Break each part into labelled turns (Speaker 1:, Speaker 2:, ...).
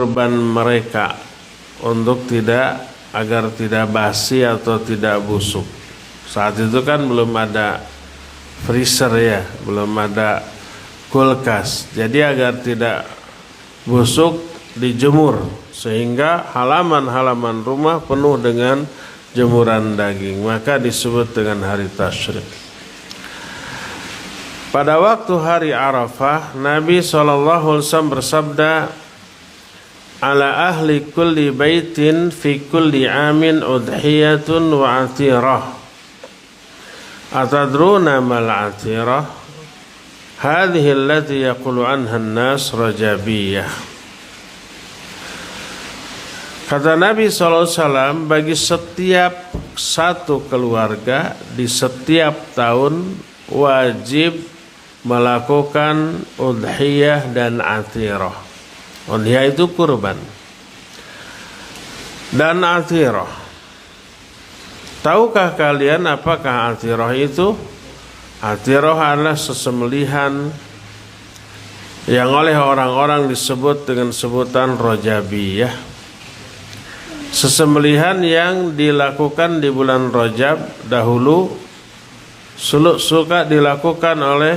Speaker 1: kurban mereka untuk agar tidak basi atau tidak busuk. Saat itu kan belum ada freezer ya, belum ada kulkas. Jadi agar tidak busuk dijemur sehingga halaman-halaman rumah penuh dengan jemuran daging, maka disebut dengan hari tasyrik. Pada waktu hari Arafah, Nabi SAW bersabda, ala ahli kulli baitin fi kulli amin udhiyatun wa atirah. Atadruna mal atirah? Hadhihi allati yaqulu anha an-nas rajabiyah. Kata Nabi SAW, bagi setiap satu keluarga di setiap tahun wajib melakukan udhiyah dan atirah. Udhiyah itu kurban dan atirah. Tahukah kalian apakah atirah itu? Atirah adalah sesembelihan yang oleh orang-orang disebut dengan sebutan rajabiyah. Sesembelihan yang dilakukan di bulan Rajab dahulu suka dilakukan oleh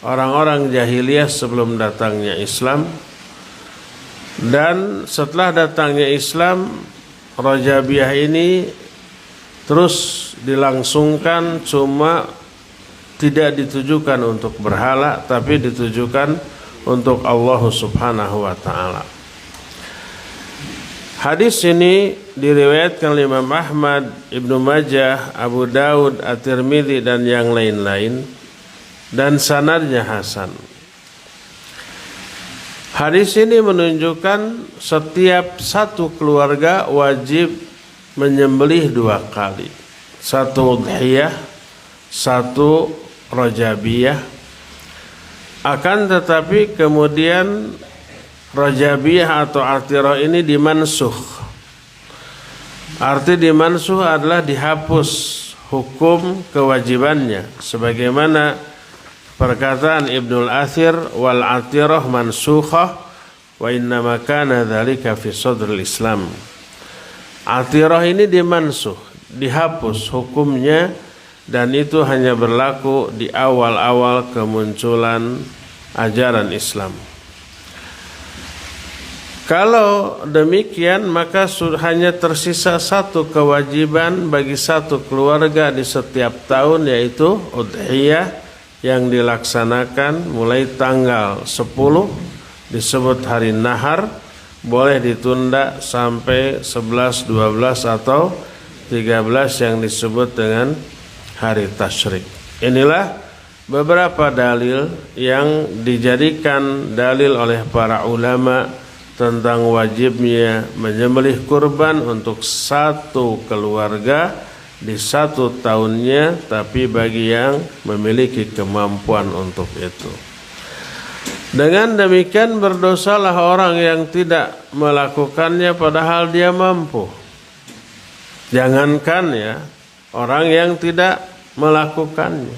Speaker 1: orang-orang jahiliyah sebelum datangnya Islam. Dan setelah datangnya Islam, Rajabiyah ini terus dilangsungkan, cuma tidak ditujukan untuk berhala, tapi ditujukan untuk Allah Subhanahu wa ta'ala. Hadis ini diriwayatkan oleh Imam Ahmad, Ibnu Majah, Abu Daud, At-Tirmidzi dan yang lain-lain, dan sanadnya hasan. Hadis ini menunjukkan setiap satu keluarga wajib menyembelih 2 kali. 1 udhiyah, 1 rajabiyah. Akan tetapi kemudian rajabiyah atau atirah ini dimansuh. Arti dimansuh adalah dihapus hukum kewajibannya. Sebagaimana perkataan Ibnul Athir, wal atirah mansukhah wa innama kana dzalika fi sadril Islam. Atirah ini dimansuh, dihapus hukumnya, dan itu hanya berlaku di awal-awal kemunculan ajaran Islam. Kalau demikian, maka hanya tersisa 1 kewajiban bagi 1 keluarga di setiap tahun, yaitu udhiyah yang dilaksanakan mulai tanggal 10 disebut hari nahar, boleh ditunda sampai 11, 12 atau 13 yang disebut dengan hari tasyrik. Inilah beberapa dalil yang dijadikan dalil oleh para ulama tentang wajibnya menyembelih kurban untuk 1 keluarga di 1 tahunnya, tapi bagi yang memiliki kemampuan untuk itu. Dengan demikian berdosalah orang yang tidak melakukannya padahal dia mampu. Jangankan ya orang yang tidak melakukannya.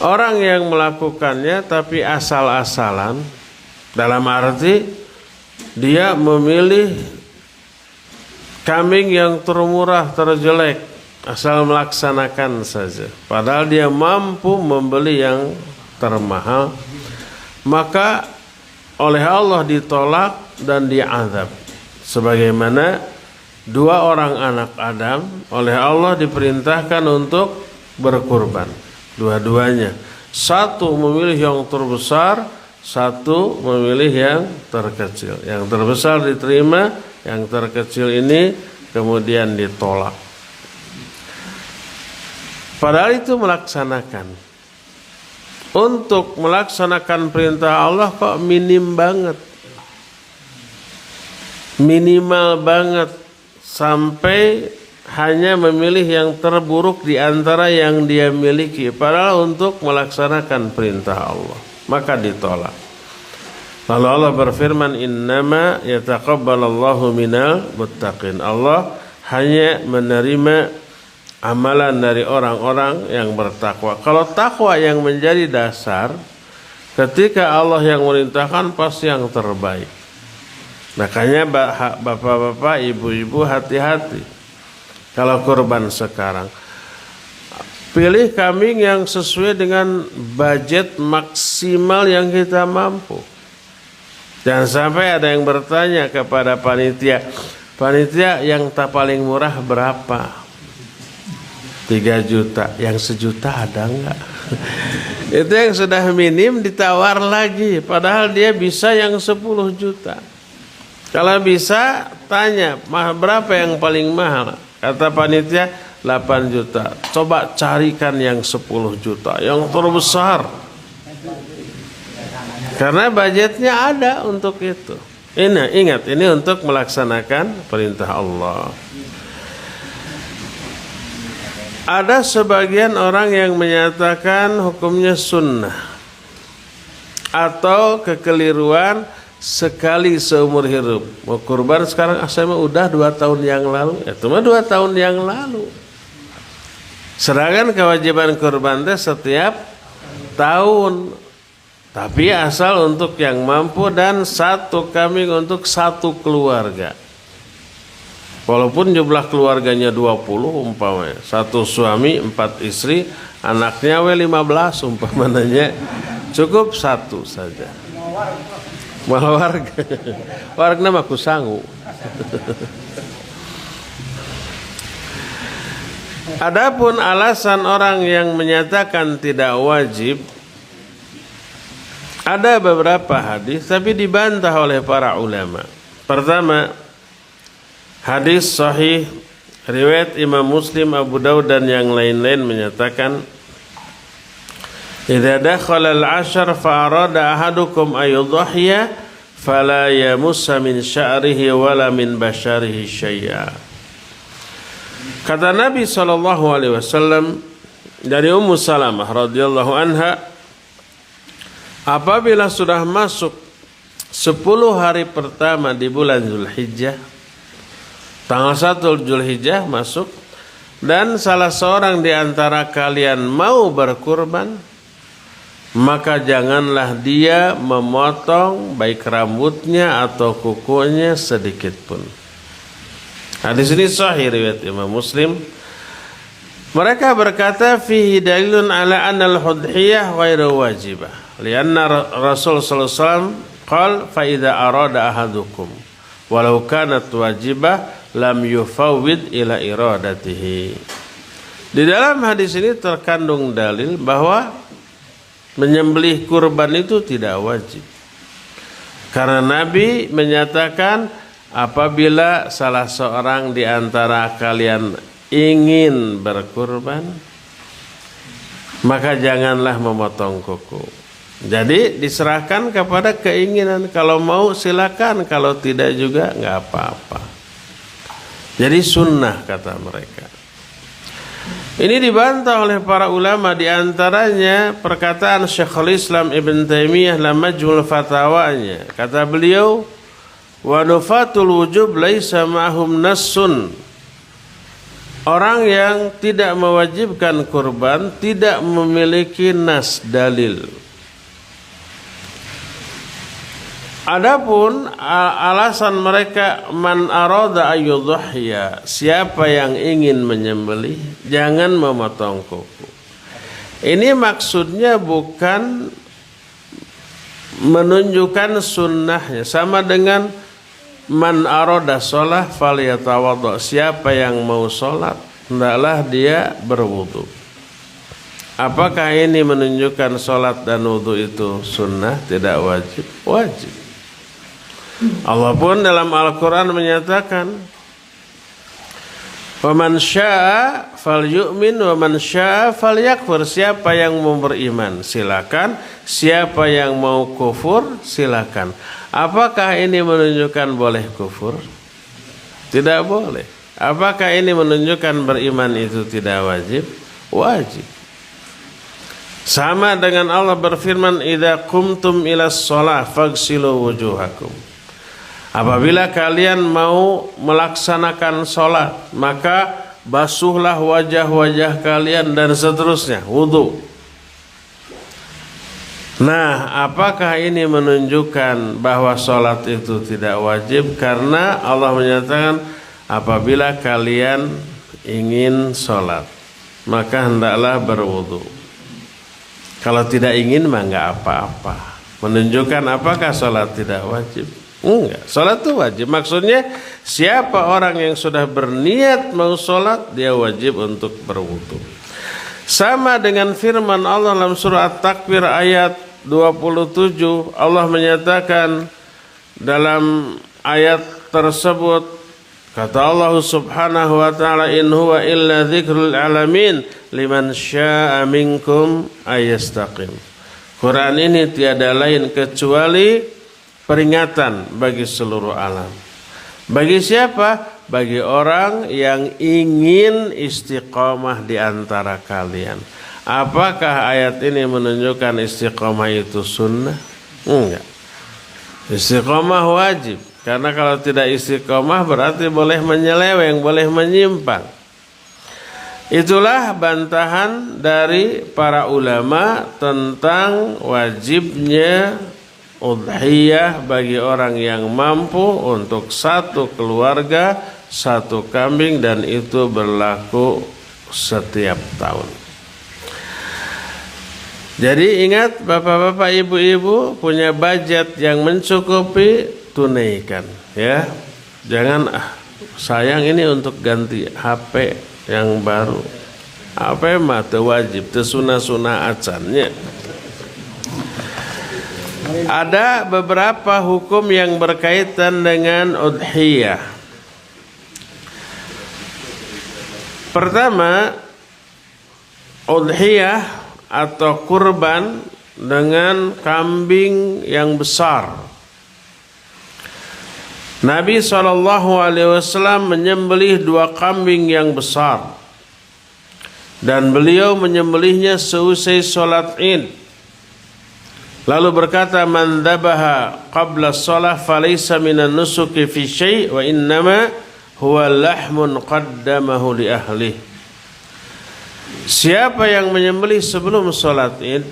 Speaker 1: Orang yang melakukannya tapi asal-asalan, dalam arti dia memilih kambing yang termurah, terjelek, asal melaksanakan saja, padahal dia mampu membeli yang termahal, maka oleh Allah ditolak dan diazab. Sebagaimana 2 orang anak Adam oleh Allah diperintahkan untuk berkurban, dua-duanya. 1 memilih yang terbesar, 1 memilih yang terkecil. Yang terbesar diterima, yang terkecil ini kemudian ditolak. Padahal itu melaksanakan. Untuk melaksanakan perintah Allah kok minim banget. Minimal banget. Sampai hanya memilih yang terburuk di antara yang dia miliki. Padahal untuk melaksanakan perintah Allah, maka ditolak. Lalu Allah berfirman, innama yataqabbalallahu minal muttaqin. Allah hanya menerima amalan dari orang-orang yang bertakwa. Kalau takwa yang menjadi dasar, ketika Allah yang merintahkan pasti yang terbaik. Makanya bapak-bapak, ibu-ibu hati-hati kalau kurban sekarang. Pilih kambing yang sesuai dengan budget maksimal yang kita mampu. Jangan sampai ada yang bertanya kepada panitia, panitia yang tak paling murah berapa? 3 juta, yang 1 juta ada enggak? Itu yang sudah minim ditawar lagi, padahal dia bisa yang 10 juta. Kalau bisa tanya, berapa yang paling mahal? Kata panitia 8 juta. Coba carikan yang 10 juta, yang terbesar. Karena budgetnya ada untuk itu. Ingat, ini untuk melaksanakan perintah Allah. Ada sebagian orang yang menyatakan hukumnya sunnah atau kekeliruan sekali seumur hidup. Mau kurban sekarang saya mah udah 2 tahun yang lalu. Itu mah 2 tahun yang lalu. Sedangkan kewajiban kurban teh setiap tahun. Tapi asal untuk yang mampu dan 1 kambing untuk 1 keluarga. Walaupun jumlah keluarganya 20 umpamanya, 1 suami 4 istri, anaknya 15 umpamanya, cukup 1 saja. Malah warga mah kusangu. Adapun alasan orang yang menyatakan tidak wajib, ada beberapa hadis tapi dibantah oleh para ulama. Pertama, hadis sahih riwayat Imam Muslim, Abu Daud dan yang lain-lain menyatakan, idza dakhala al-'ashr fa arada ahadukum ayudhiya fala yamussa min sya'rihi wala min basharihi syai'a. Kata Nabi SAW dari Ummu Salamah radhiyallahu anha, apabila sudah masuk 10 hari pertama di bulan Zulhijjah, tanggal 1 Zulhijjah masuk, dan salah seorang di antara kalian mau berkurban, maka janganlah dia memotong baik rambutnya atau kukunya sedikit pun. Hadis ini sahih riwayat Imam Muslim. Mereka berkata, fihi dalilun ala anna al-hudhiyah ghairu wajibah, lianna Rasul sallallahu alaihi wasallam qala fa idza arada ahadukum walau kanat wajibah lam yufawwid ila iradatihi. Di dalam hadis ini terkandung dalil bahwa menyembelih kurban itu tidak wajib. Karena Nabi menyatakan apabila salah seorang di antara kalian ingin berkurban, maka janganlah memotong kuku. Jadi diserahkan kepada keinginan. Kalau mau silakan, kalau tidak juga nggak apa-apa. Jadi sunnah kata mereka. Ini dibantah oleh para ulama, di antaranya perkataan Syekhul Islam Ibn Taimiyah dalam Majmul Fatawanya. Kata beliau, wa nufatul wujub laisa ma'hum nassun. Orang yang tidak mewajibkan kurban tidak memiliki nas dalil. Adapun alasan mereka, man arada ayyudhiya, siapa yang ingin menyembelih jangan memotong kuku. Ini maksudnya bukan menunjukkan sunnahnya, sama dengan man arada shalah falyatawadda, siapa yang mau sholat hendaklah dia berwudu. Apakah ini menunjukkan sholat dan wudu itu sunnah, tidak wajib? Wajib. Allah pun dalam Al-Quran menyatakan, "Waman syaa'a falyu'min waman syaa'a falyakfur." Siapa yang mau beriman silakan, siapa yang mau kufur silakan. Apakah ini menunjukkan boleh kufur? Tidak boleh. Apakah ini menunjukkan beriman itu tidak wajib? Wajib. Sama dengan Allah berfirman, "Idza qumtum ilas shalah faghsilu wujuhakum." Apabila kalian mau melaksanakan sholat, maka basuhlah wajah-wajah kalian dan seterusnya, wudu. Nah, apakah ini menunjukkan bahwa sholat itu tidak wajib? Karena Allah menyatakan apabila kalian ingin sholat, maka hendaklah berwudu. Kalau tidak ingin mah nggak apa-apa. Menunjukkan apakah sholat tidak wajib? Enggak, sholat itu wajib. Maksudnya siapa orang yang sudah berniat mau sholat, dia wajib untuk berwudu. Sama dengan firman Allah dalam surah At-Takwir ayat 27, Allah menyatakan dalam ayat tersebut, kata Allah subhanahu wa ta'ala, in huwa illa dzikrul alamin liman syaa minkum ayastaqim. Quran ini tiada lain kecuali peringatan bagi seluruh alam. Bagi siapa? Bagi orang yang ingin istiqomah di antara kalian. Apakah ayat ini menunjukkan istiqomah itu sunnah? Enggak. Istiqomah wajib. Karena kalau tidak istiqomah berarti boleh menyeleweng, boleh menyimpang. Itulah bantahan dari para ulama tentang wajibnya udhiyah bagi orang yang mampu untuk satu keluarga, satu kambing, dan itu berlaku setiap tahun. Jadi ingat bapak-bapak, ibu-ibu, punya budget yang mencukupi, tunaikan ya. Jangan sayang ini untuk ganti HP yang baru. HP mah teu wajib, teu sunah-sunah acannya. Ada beberapa hukum yang berkaitan dengan udhiyah. Pertama, udhiyah atau kurban dengan kambing yang besar. Nabi SAW menyembelih 2 kambing yang besar, dan beliau menyembelihnya seusai sholat Id. Lalu berkata, man dhabaha qabla shalah falaysa minan nusuki fi syai' wa innama huwa lahmun qaddamahu li ahlihi. Siapa yang menyembelih sebelum sholat Id,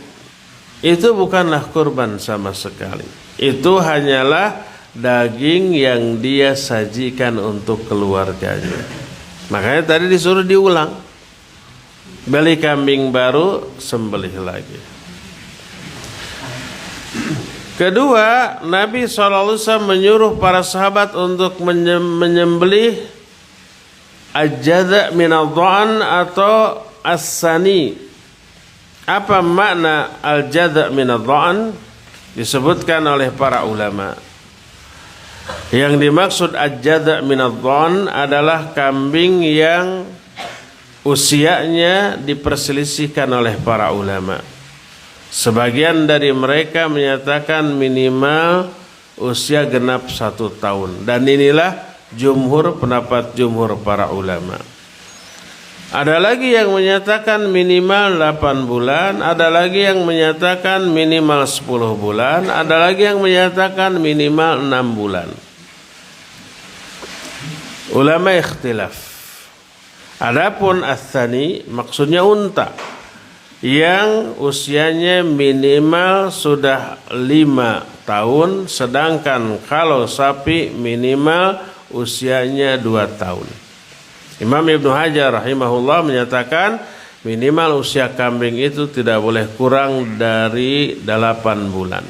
Speaker 1: itu bukanlah kurban sama sekali. Itu hanyalah daging yang dia sajikan untuk keluarganya. Makanya tadi disuruh diulang. Beli kambing baru, sembelih lagi. Kedua, Nabi SAW menyuruh para sahabat untuk menyembelih al-jadha' min al-dha'an atau as-sani. Apa makna al-jadha' min al-dha'an? Disebutkan oleh para ulama. Yang dimaksud al-jadha' min al-dha'an adalah kambing yang usianya diperselisihkan oleh para ulama. Sebagian dari mereka menyatakan minimal usia genap 1 tahun. Dan inilah pendapat jumhur para ulama. Ada lagi yang menyatakan minimal 8 bulan, ada lagi yang menyatakan minimal 10 bulan, ada lagi yang menyatakan minimal 6 bulan. Ulama ikhtilaf. Adapun ats-tsani maksudnya unta yang usianya minimal sudah 5 tahun, sedangkan kalau sapi minimal usianya 2 tahun. Imam Ibnu Hajar rahimahullah menyatakan minimal usia kambing itu tidak boleh kurang dari 8 bulan.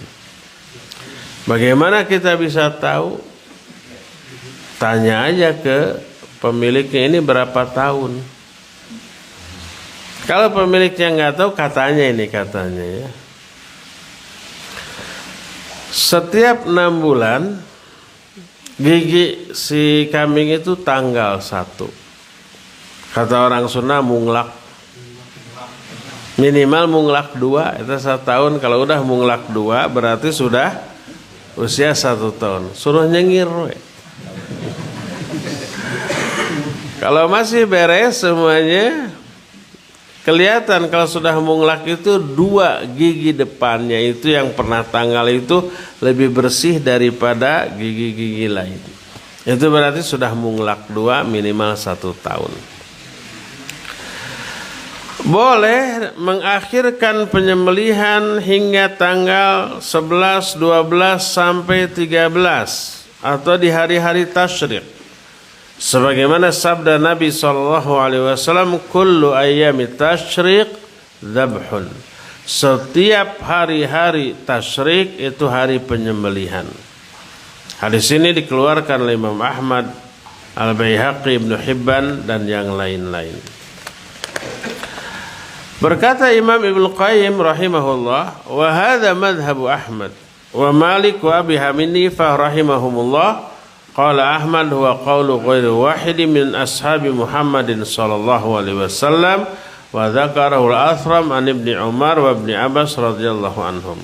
Speaker 1: Bagaimana kita bisa tahu? Tanya aja ke pemiliknya, ini berapa tahun. Kalau pemiliknya nggak tahu, katanya ya. Setiap 6 bulan gigi si kambing itu tanggal 1. Kata orang Sunda munglak. Minimal munglak 2, itu 1 tahun. Kalau udah munglak 2 berarti sudah usia 1 tahun. Suruh nyengir we. Kalau masih beres semuanya, kelihatan kalau sudah munglak itu 2 gigi depannya itu yang pernah tanggal itu lebih bersih daripada gigi-gigi lain. Itu berarti sudah munglak 2 minimal 1 tahun. Boleh mengakhirkan penyembelihan hingga tanggal 11, 12 sampai 13 atau di hari-hari tasyrik. Sebagaimana sabda Nabi SAW, kullu ayyami tasyrik dzabhun. Setiap hari-hari tasyrik itu hari penyembelihan. Hadis ini dikeluarkan oleh Imam Ahmad, Al-Baihaqi, Ibnu Hibban dan yang lain-lain. Berkata Imam Ibnu Qayyim rahimahullah, wa hadza madhhabu Ahmad wa Malik wa Abi Hanifah rahimahumullah. Qala Ahmad huwa qawlu ghairi wahidin min ashabi Muhammadin sallallahu alaihi wasallam wa dzakarahu al-Athram an Ibnu Umar wa Ibnu Abbas radhiyallahu anhum.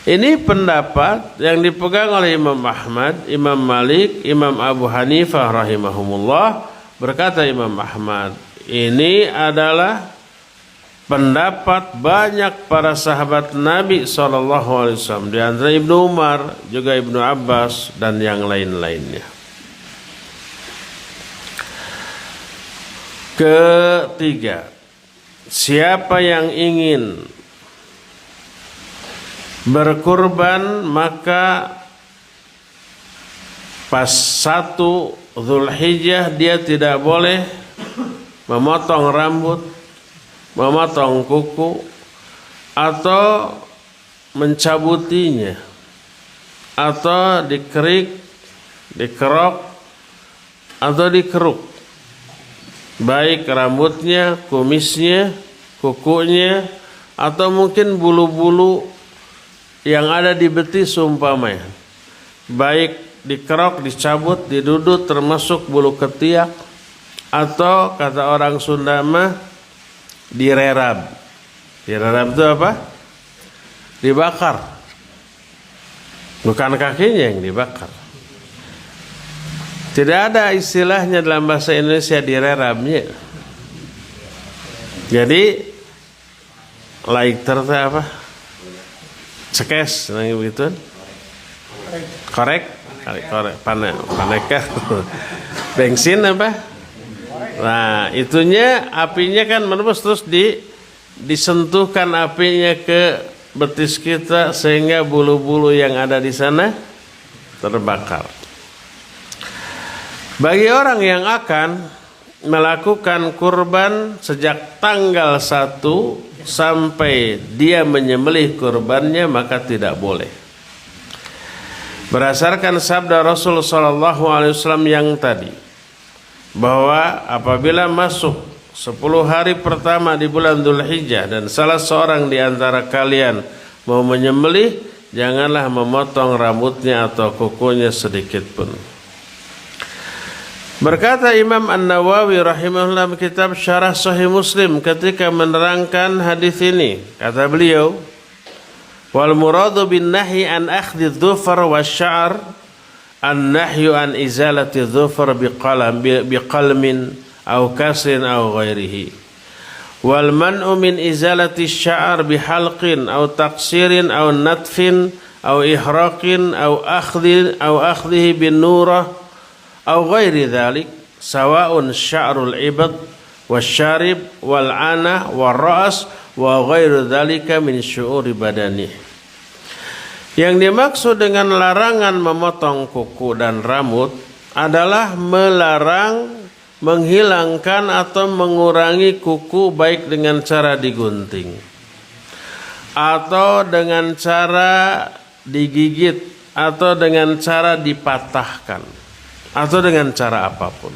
Speaker 1: Ini pendapat yang dipegang oleh Imam Ahmad, Imam Malik, Imam Abu Hanifah rahimahumullah. Berkata Imam Ahmad, ini adalah pendapat banyak para sahabat Nabi SAW, di antara Ibnu Umar, juga Ibnu Abbas dan yang lain-lainnya. Ketiga, siapa yang ingin berkurban maka pas 1 Dzulhijjah dia tidak boleh memotong rambut, memotong kuku atau mencabutinya atau dikerik, dikerok atau dikeruk, baik rambutnya, kumisnya, kukunya atau mungkin bulu-bulu yang ada di betis umpamanya, baik dikerok, dicabut, didudut termasuk bulu ketiak atau kata orang Sunda mah direrab. Direrab itu apa? Dibakar. Bukan kakinya yang dibakar. Tidak ada istilahnya dalam bahasa Indonesia direrabnya. Jadi lighter itu apa? Cekes, nah begitu. Korek, paneka. Bensin apa? Nah, itunya apinya kan menembus terus disentuhkan apinya ke betis kita sehingga bulu-bulu yang ada di sana terbakar. Bagi orang yang akan melakukan kurban sejak tanggal 1 sampai dia menyembelih kurbannya maka tidak boleh. Berdasarkan sabda Rasul sallallahu alaihi wasallam yang tadi, bahwa apabila masuk 10 hari pertama di bulan Dzulhijjah dan salah seorang di antara kalian mau menyembelih, janganlah memotong rambutnya atau kukunya sedikit pun. Berkata Imam An-Nawawi rahimahullah kitab Syarah Sahih Muslim ketika menerangkan hadis ini, kata beliau, wal muradu bin nahyi an akhdhi dzufar wasy-sya'r an-nahyu an izalati dzufar biqalmin aw kasrin aw ghairihi wal man'u min izalati asy-sya'r bihalqin aw taqsirin aw natfin aw ihraqin aw akhdhihi bin nurah aw ghairi dzalik sawa'un sya'rul ibad wasyarib wal anah wal ra's wa ghairu dzalika min syu'uri badanihi. Yang dimaksud dengan larangan memotong kuku dan rambut adalah melarang menghilangkan atau mengurangi kuku baik dengan cara digunting atau dengan cara digigit atau dengan cara dipatahkan atau dengan cara apapun.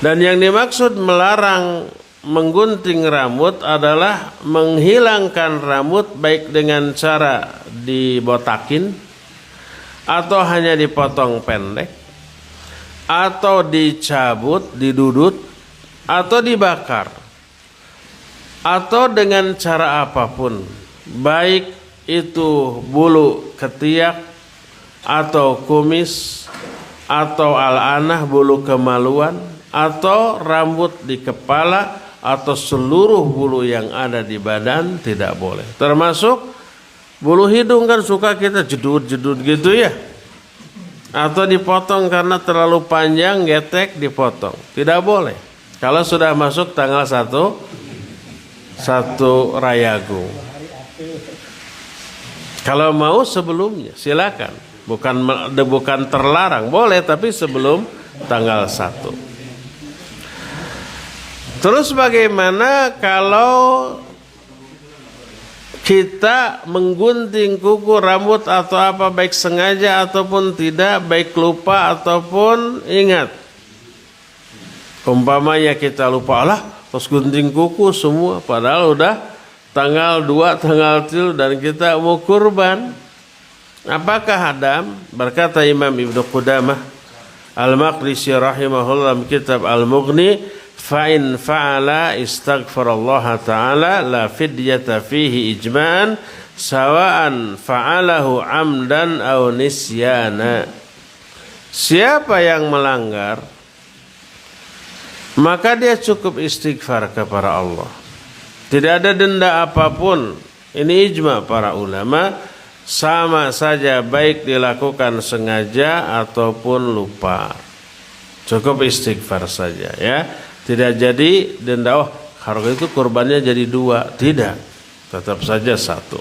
Speaker 1: Dan yang dimaksud melarang menggunting rambut adalah menghilangkan rambut baik dengan cara dibotakin atau hanya dipotong pendek atau dicabut, didudut atau dibakar atau dengan cara apapun, baik itu bulu ketiak atau kumis atau al-anah bulu kemaluan atau rambut di kepala atau seluruh bulu yang ada di badan tidak boleh. Termasuk bulu hidung kan suka kita jedut-jedut gitu ya. Atau dipotong karena terlalu panjang, getek dipotong. Tidak boleh. Kalau sudah masuk tanggal 1 1 Rayagung. Kalau mau sebelumnya silakan. Bukan terlarang, boleh, tapi sebelum tanggal 1. Terus bagaimana kalau kita menggunting kuku, rambut atau apa, baik sengaja ataupun tidak, baik lupa ataupun ingat. Umpamanya kita lupa, lah terus gunting kuku semua, padahal udah tanggal 2, tanggal 3 dan kita mau kurban. Apakah hadam? Berkata Imam Ibnu Qudamah Al-Maqdisi rahimahullah kitab Al-Mughni, fa in fa'ala istaghfarallaha ta'ala la fidyata fihi ijma'an sawa'an fa'alahu amdan aw nisyana. Siapa yang melanggar, maka dia cukup istighfar kepada Allah. Tidak ada denda apapun. Ini ijma para ulama, sama saja baik dilakukan sengaja ataupun lupa. Cukup istighfar saja ya. Tidak jadi denda, oh harga itu kurbannya jadi 2. Tidak, tetap saja 1.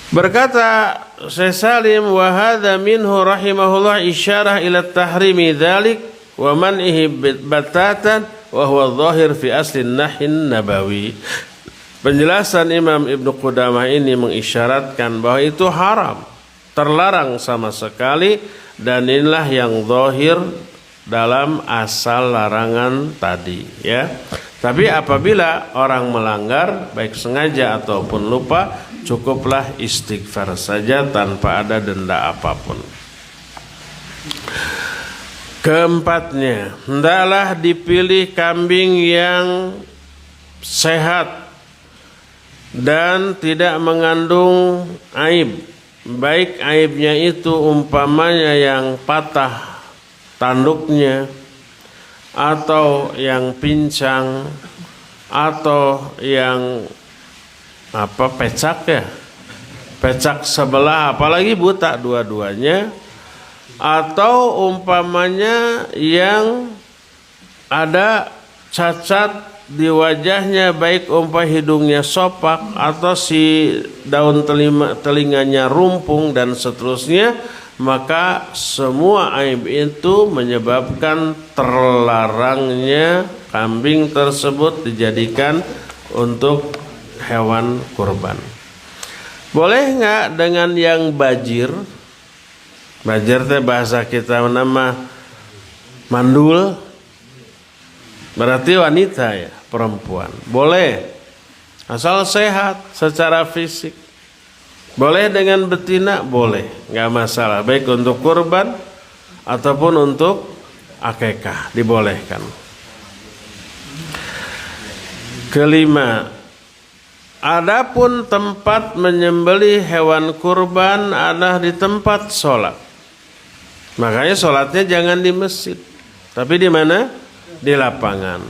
Speaker 1: Berkata Syekh Salim, wa hadza minhu rahimahullah isyarah ila tahrimi dzalik wa man'ihi batatan wa huwa dhahir fi asli nahin nabawi. Penjelasan Imam Ibnu Qudamah ini mengisyaratkan bahwa itu haram, terlarang sama sekali, dan inilah yang zahir dalam asal larangan tadi ya. Tapi apabila orang melanggar baik sengaja ataupun lupa, cukuplah istighfar saja tanpa ada denda apapun. Keempatnya, hendaklah dipilih kambing yang sehat dan tidak mengandung aib, baik aibnya itu umpamanya yang patah tanduknya, atau yang pincang, atau yang pecak ya, pecak sebelah, apalagi buta dua-duanya, atau umpamanya yang ada cacat di wajahnya, baik hidungnya sopak atau si daun telinganya rumpung dan seterusnya, maka semua aib itu menyebabkan terlarangnya kambing tersebut dijadikan untuk hewan kurban. Boleh nggak dengan yang bajir? Bajir teh bahasa kita nama mandul, berarti wanita ya, perempuan. Boleh, asal sehat secara fisik. Boleh dengan betina, boleh, nggak masalah. Baik untuk kurban ataupun untuk akikah, dibolehkan. Kelima, adapun tempat menyembelih hewan kurban adalah di tempat sholat. Makanya sholatnya jangan di masjid, tapi di mana? Di lapangan.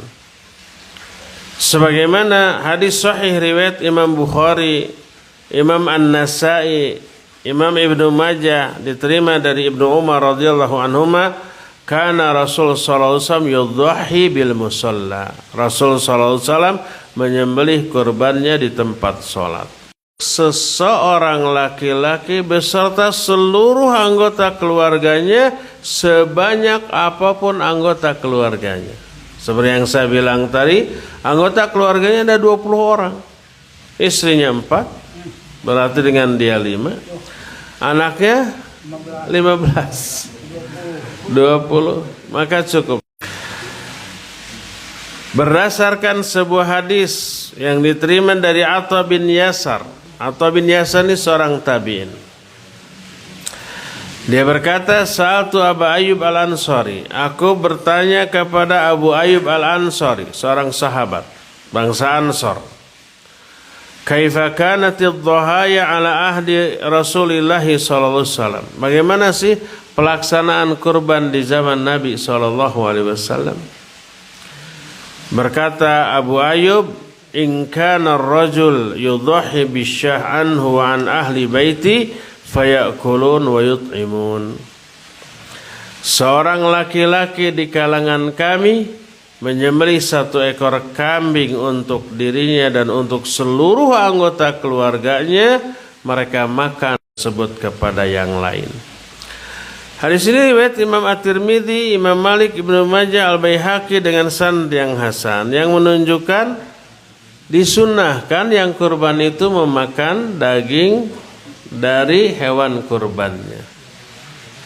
Speaker 1: Sebagaimana hadis sahih riwayat Imam Bukhari, Imam An-Nasai, Imam Ibnu Majah, diterima dari Ibnu Umar radhiyallahu anhuma, kana Rasul sallallahu alaihi wasallam yudhahi bil musalla. Rasul sallallahu alaihi wasallam menyembelih kurbannya di tempat salat. Seseorang laki-laki beserta seluruh anggota keluarganya, sebanyak apapun anggota keluarganya. Seperti yang saya bilang tadi, anggota keluarganya ada 20 orang. Istrinya 4, berarti dengan dia 5. Anaknya 15. 20, maka cukup. Berdasarkan sebuah hadis yang diterima dari Atha bin Yasar. Atha bin Yasar ini seorang tabi'in. Dia berkata, sa'altu Abu Ayyub Al-Ansari. Aku bertanya kepada Abu Ayyub Al-Ansari, seorang sahabat bangsa Ansar. Kaifa kanatid dhahaya ala ahdi Rasulillah sallallahu alaihi wasallam. Bagaimana sih pelaksanaan kurban di zaman Nabi sallallahu alaihi wasallam? Berkata Abu Ayyub, in kana ar-rajul yudhahi bisyah anhu wa an ahli baiti fayakulun wa yut'imun. Seorang laki-laki di kalangan kami menyembelih 1 ekor kambing untuk dirinya dan untuk seluruh anggota keluarganya, mereka makan tersebut kepada yang lain. Hadis ini riwayat Imam At-Tirmidzi, Imam Malik, Ibnu Majah, Al-Baihaqi dengan sanad yang hasan, yang menunjukkan disunnahkan yang kurban itu memakan daging dari hewan kurbannya.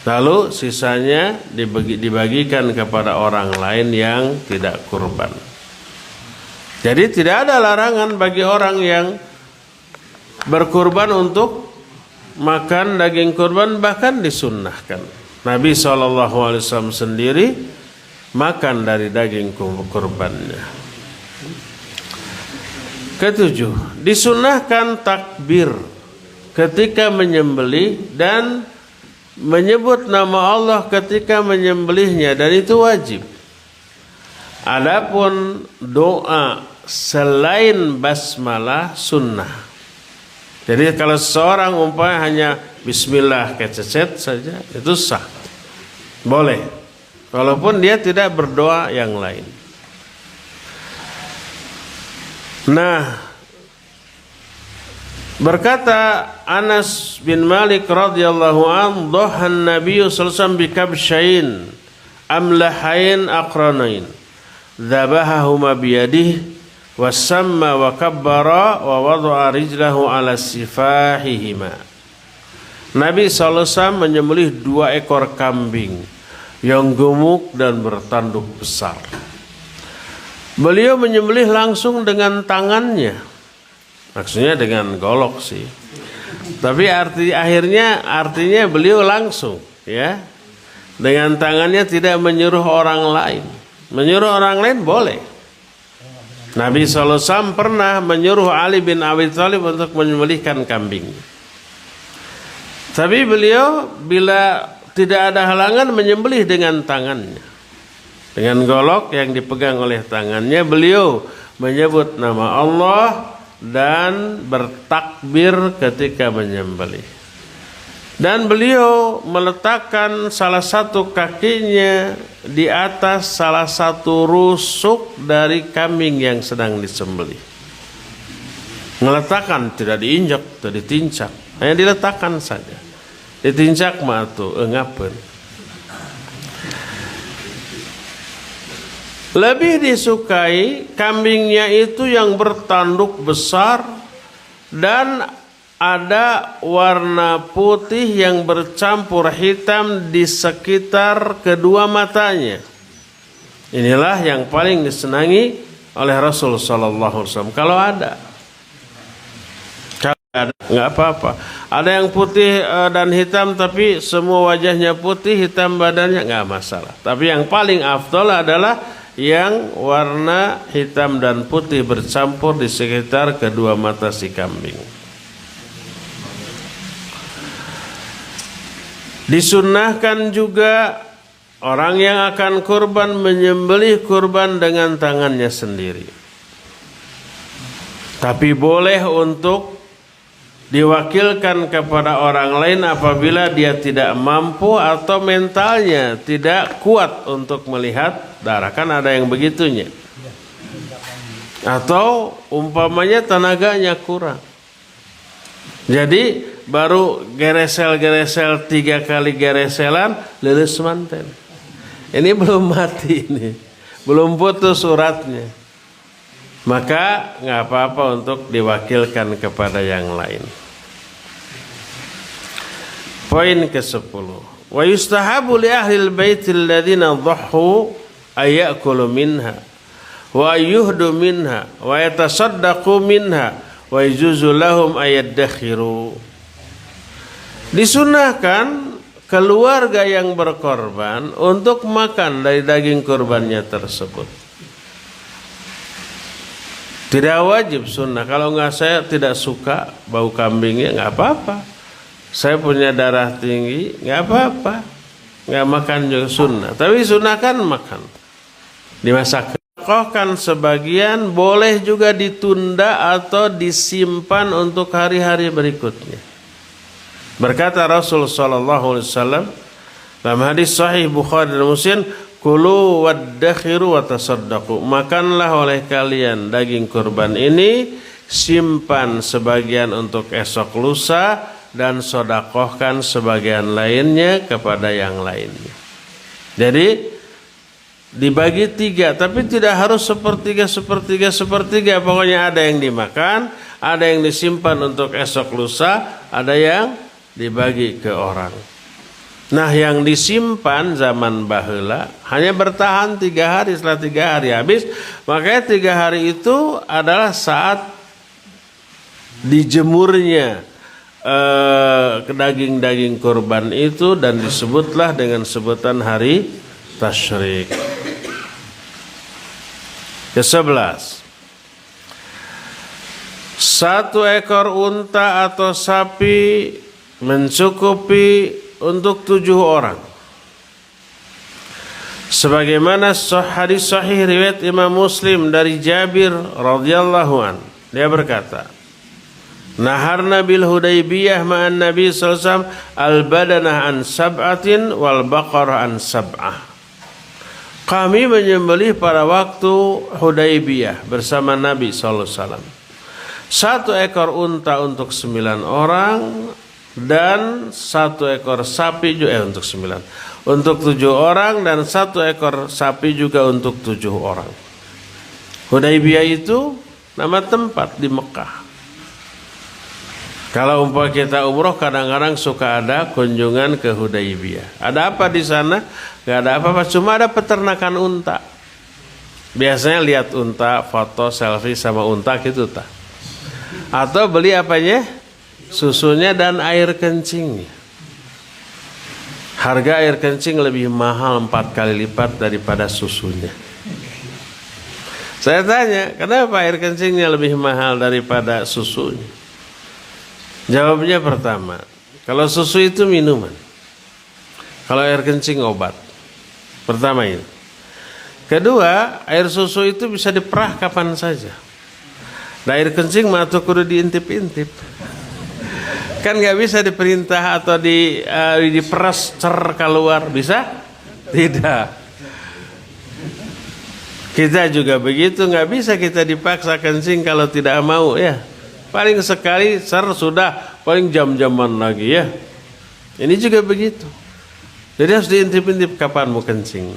Speaker 1: Lalu sisanya dibagikan kepada orang lain yang tidak kurban. Jadi tidak ada larangan bagi orang yang berkurban untuk makan daging kurban, bahkan disunnahkan. Nabi SAW sendiri makan dari daging kurbannya. Ketujuh, disunnahkan takbir ketika menyembelih dan menyebut nama Allah ketika menyembelihnya, dan itu wajib. Adapun doa selain basmalah sunnah. Jadi kalau seorang umpamanya hanya bismillah kececet saja, itu sah, boleh, walaupun dia tidak berdoa yang lain. Nah, berkata Anas bin Malik radhiyallahu anhu, dhahan Nabi sallallahu alaihi wasallam bikabshain amlahain aqranain dzabahahuma biyadihi wasamma wa kabbara wa wada'a rijlahu ala sifahihima. Nabi SAW menyembelih 2 ekor kambing yang gemuk dan bertanduk besar. Beliau menyembelih langsung dengan tangannya, maksudnya dengan golok sih, tapi artinya beliau langsung, ya, dengan tangannya, tidak menyuruh orang lain. Menyuruh orang lain boleh. Nabi SAW pernah menyuruh Ali bin Abi Thalib untuk menyembelihkan kambing. Tapi beliau bila tidak ada halangan menyembelih dengan tangannya. Dengan golok yang dipegang oleh tangannya, beliau menyebut nama Allah dan bertakbir ketika menyembelih. Dan beliau meletakkan salah satu kakinya di atas salah satu rusuk dari kambing yang sedang disembelih. Meletakkan, tidak diinjak, tidak ditincak, hanya diletakkan saja. Ditincak mah tuh engapeun. Lebih disukai kambingnya itu yang bertanduk besar dan ada warna putih yang bercampur hitam di sekitar kedua matanya. Inilah yang paling disenangi oleh Rasul sallallahu alaihi wasallam. Kalau ada nggak apa-apa. Ada yang putih dan hitam tapi semua wajahnya putih, hitam badannya, nggak masalah. Tapi yang paling afdol adalah yang warna hitam dan putih bercampur di sekitar kedua mata si kambing. Disunnahkan juga orang yang akan kurban menyembelih kurban dengan tangannya sendiri. Tapi boleh untuk diwakilkan kepada orang lain apabila dia tidak mampu atau mentalnya tidak kuat untuk melihat darah. Kan ada yang begitunya. Atau umpamanya tenaganya kurang. Jadi baru geresel-geresel 3 kali gereselan lulus manten. Ini belum mati ini, belum putus uratnya. Maka nggak apa-apa untuk diwakilkan kepada yang lain. Poin ke-10. Wa yustahabu li ahlil baitil ladzina dhahhu ayakulu minha wa yuhdu minha wa yatasaddaqu minha wa yajuzu lahum ayaddakhiru. Disunahkan keluarga yang berkorban untuk makan dari daging kurbannya tersebut. Tidak wajib, sunnah. Kalau enggak, saya tidak suka bau kambingnya, enggak apa-apa. Saya punya darah tinggi, enggak apa-apa. Enggak makan juga sunnah. Tapi sunnah kan makan. Dimasak. Kan sebagian boleh juga ditunda atau disimpan untuk hari-hari berikutnya. Berkata Rasul sallallahu alaihi wasallam dalam hadis sahih Bukhari dan Muslim, kulu waddakhiru wa tasaddaqu, makanlah oleh kalian daging kurban ini, simpan sebagian untuk esok lusa, dan sodakohkan sebagian lainnya kepada yang lainnya. Jadi dibagi 3, tapi tidak harus sepertiga. Pokoknya ada yang dimakan, ada yang disimpan untuk esok lusa, ada yang dibagi ke orang. Nah, yang disimpan zaman baheula hanya bertahan 3 hari, setelah 3 hari habis, makanya 3 hari itu adalah saat dijemurnya daging-daging kurban itu, dan disebutlah dengan sebutan hari tasyrik. Ke-11, 1 ekor unta atau sapi mencukupi untuk 7 orang. Sebagaimana hadis sahih riwayat Imam Muslim dari Jabir radhiyallahu an, dia berkata, naharna bil Hudaybiyah ma'an Nabi sallallahu alaihi wasallam al-badanah an sab'atin wal baqarah an sab'ah. Kami menyembelih pada waktu Hudaybiyah bersama Nabi sallallahu alaihi wasallam 1 ekor unta untuk 9 orang dan 1 ekor sapi juga untuk 9, untuk 7 orang, dan 1 ekor sapi juga untuk 7 orang. Hudaybiyah itu nama tempat di Mekah. Kalau umpama kita umroh, kadang-kadang suka ada kunjungan ke Hudaybiyah. Ada apa di sana? Gak ada apa-apa, cuma ada peternakan unta. Biasanya lihat unta, foto, selfie sama unta gitu tak. Atau beli apanya? Susunya dan air kencingnya. Harga air kencing lebih mahal 4 kali lipat daripada susunya. Saya tanya, kenapa air kencingnya lebih mahal daripada susunya? Jawabnya pertama, kalau susu itu minuman, kalau air kencing obat. Pertama ini. Kedua, air susu itu bisa diperah kapan saja. Nah, air kencing mah tuh kudu diintip-intip. Kan nggak bisa diperintah atau diperas cer keluar, bisa? Tidak. Kita juga begitu, nggak bisa kita dipaksa kencing kalau tidak mau ya. Paling sekali sudah, paling jam-jaman lagi ya. Ini juga begitu. Jadi harus diintip-intip kapan mau kencing.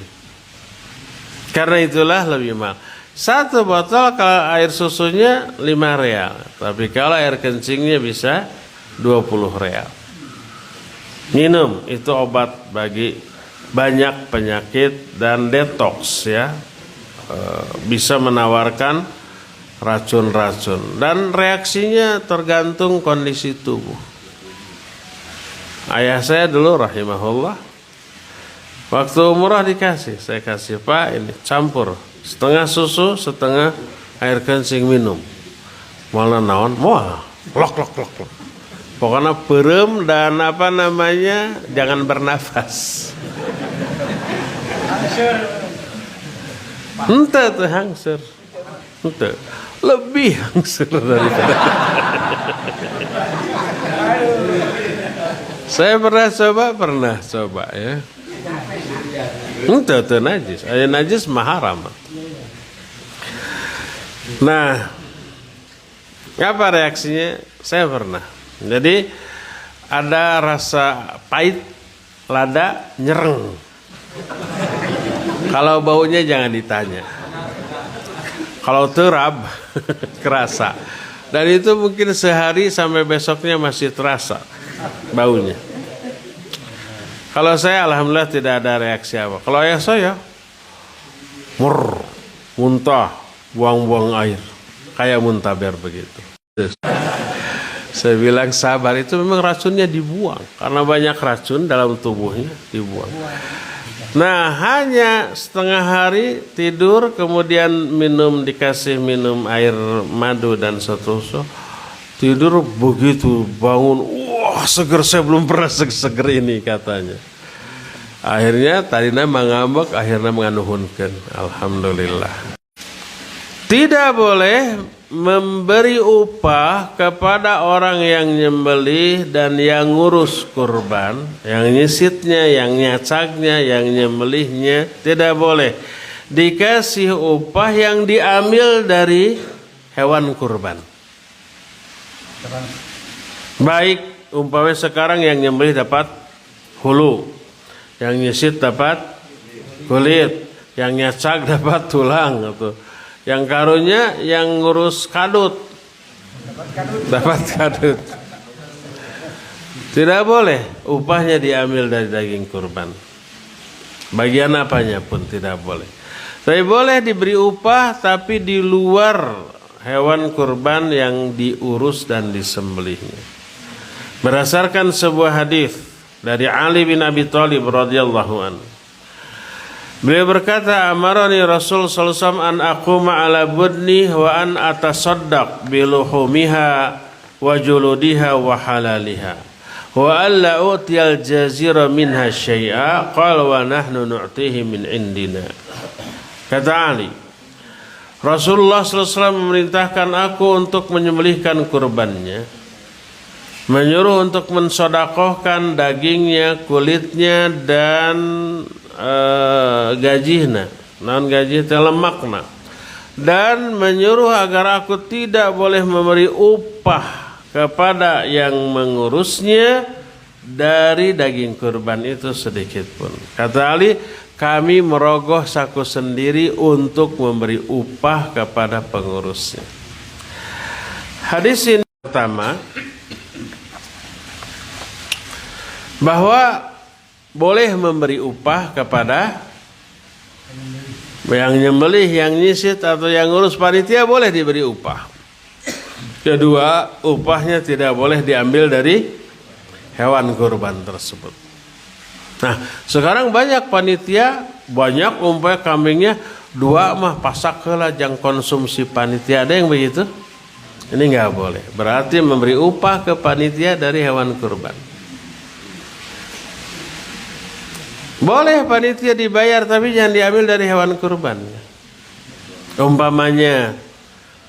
Speaker 1: Karena itulah lebih mahal. 1 botol kalau air susunya 5 real. Tapi kalau air kencingnya bisa 20 real. Minum itu obat bagi banyak penyakit dan detox ya. Bisa menawarkan racun-racun, dan reaksinya tergantung kondisi tubuh. Ayah saya dulu rahimahullah, waktu umrah saya kasih, Pak, ini campur setengah susu setengah air kencing minum. Malah naon, wah, lok. Pokoknya berem dan jangan bernafas. Ente tuh hangsur. Ente. Lebih hangsur daripada. Saya pernah coba ya. Itu najis. Ayo najis maharam. Nah, apa reaksinya? Saya pernah. Jadi ada rasa pahit, lada, nyereng. Kalau baunya jangan ditanya. Kalau terab, kerasa. Dan itu mungkin sehari sampai besoknya masih terasa baunya. Kalau saya alhamdulillah tidak ada reaksi apa. Kalau ayah saya, muntah, buang-buang air. Kayak muntaber begitu. Saya bilang sabar, itu memang racunnya dibuang. Karena banyak racun dalam tubuhnya dibuang. Nah, hanya setengah hari tidur, kemudian dikasih minum air madu dan seterusnya. Tidur begitu, bangun, wah seger, saya belum pernah seger ini katanya. Akhirnya tadinya mangambek, akhirnya menganuhunkan. Alhamdulillah. Tidak boleh memberi upah kepada orang yang nyembelih dan yang ngurus kurban, yang nyisitnya, yang nyacaknya, yang nyembelihnya, tidak boleh dikasih upah yang diambil dari hewan kurban. Baik umpamanya sekarang yang nyembelih dapat hulu, yang nyisit dapat kulit, yang nyacak dapat tulang gitu. Yang karunya yang ngurus kadut dapat kadut. Tidak boleh upahnya diambil dari daging kurban. Bagian apanya pun tidak boleh. Tapi boleh diberi upah tapi di luar hewan kurban yang diurus dan disembelihnya. Berdasarkan sebuah hadis dari Ali bin Abi Thalib radhiyallahu anhu. Beliau berkata, amarani Rasul sallallahu alaihi wasallam an aquma ala budni wa an atasaddaq bi luhumiha wa juludiha wa halaliha wa alla utiyal jazira minha syai'a qala wa nahnu nu'tihi min indina. Kata Ali, Rasulullah sallallahu alaihi wasallam memerintahkan aku untuk menyembelihkan kurbannya, menyuruh untuk mensodakohkan dagingnya, kulitnya dan gajihna, non gajih lemakna, dan menyuruh agar aku tidak boleh memberi upah kepada yang mengurusnya dari daging kurban itu sedikit pun. Kata Ali, kami merogoh saku sendiri untuk memberi upah kepada pengurusnya. Hadis ini pertama bahwa boleh memberi upah kepada yang nyembelih, yang nyisit atau yang ngurus panitia, boleh diberi upah. Kedua, upahnya tidak boleh diambil dari hewan kurban tersebut. Nah, sekarang banyak panitia, banyak umpamanya kambingnya 2 mah pasak heula jang konsumsi panitia, ada yang begitu? Ini enggak boleh. Berarti memberi upah ke panitia dari hewan kurban. Boleh panitia dibayar tapi jangan diambil dari hewan kurban. Umpamanya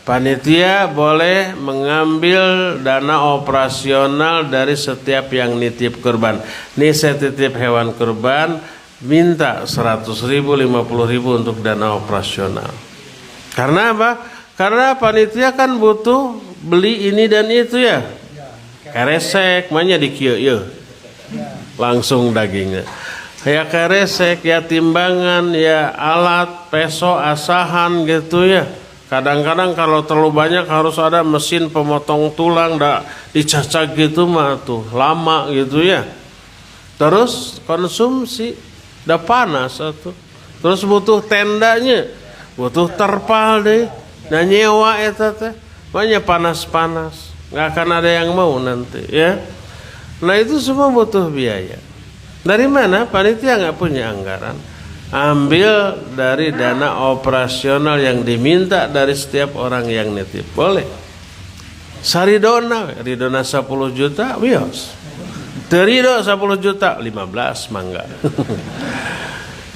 Speaker 1: panitia boleh mengambil dana operasional dari setiap yang nitip kurban. Nih saya titip hewan kurban, minta 100.000, 50.000 untuk dana operasional. Karena apa? Karena panitia kan butuh beli ini dan itu ya. Keresek, makanya di kieu ieu. Langsung dagingnya. Ya keresek, ya timbangan, ya alat, peso, asahan gitu ya. Kadang-kadang kalau terlalu banyak harus ada mesin pemotong tulang, dah dicacak gitu mah tuh lama gitu ya. Terus konsumsi, dah panas tuh. Terus butuh tendanya, butuh terpal deh, nah nyewa eta teh, makanya panas-panas, nggak akan ada yang mau nanti ya. Nah itu semua butuh biaya. Dari mana? Panitia nggak punya anggaran. Ambil dari dana operasional yang diminta dari setiap orang yang nitip. Boleh. Saridona, ridona 10 juta, wios. Terido 10 juta, 15 mangga.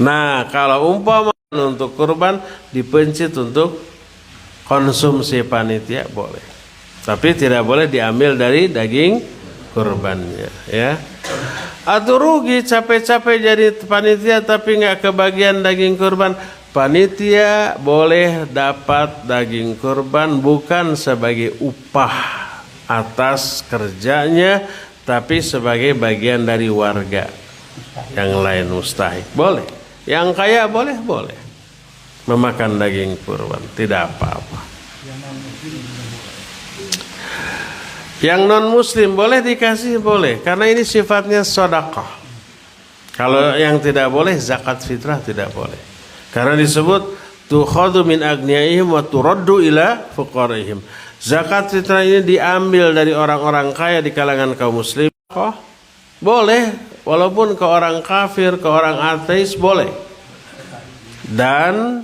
Speaker 1: Nah, kalau umpama untuk kurban dipencit untuk konsumsi panitia boleh. Tapi tidak boleh diambil dari daging kurbannya, ya. Atau rugi capek-capek jadi panitia tapi nggak kebagian daging kurban. Panitia boleh dapat daging kurban bukan sebagai upah atas kerjanya, tapi sebagai bagian dari warga yang lain mustahik. Boleh. Yang kaya boleh memakan daging kurban, tidak apa-apa. Yang non muslim boleh dikasih, boleh, karena ini sifatnya sedekah. Kalau yang tidak boleh zakat fitrah tidak boleh, karena disebut tukhadhu min agniyaihim wa turaddu ila fuqaraihim. Zakat fitrah ini diambil dari orang-orang kaya di kalangan kaum muslim. Boleh, walaupun ke orang kafir, ke orang ateis boleh. Dan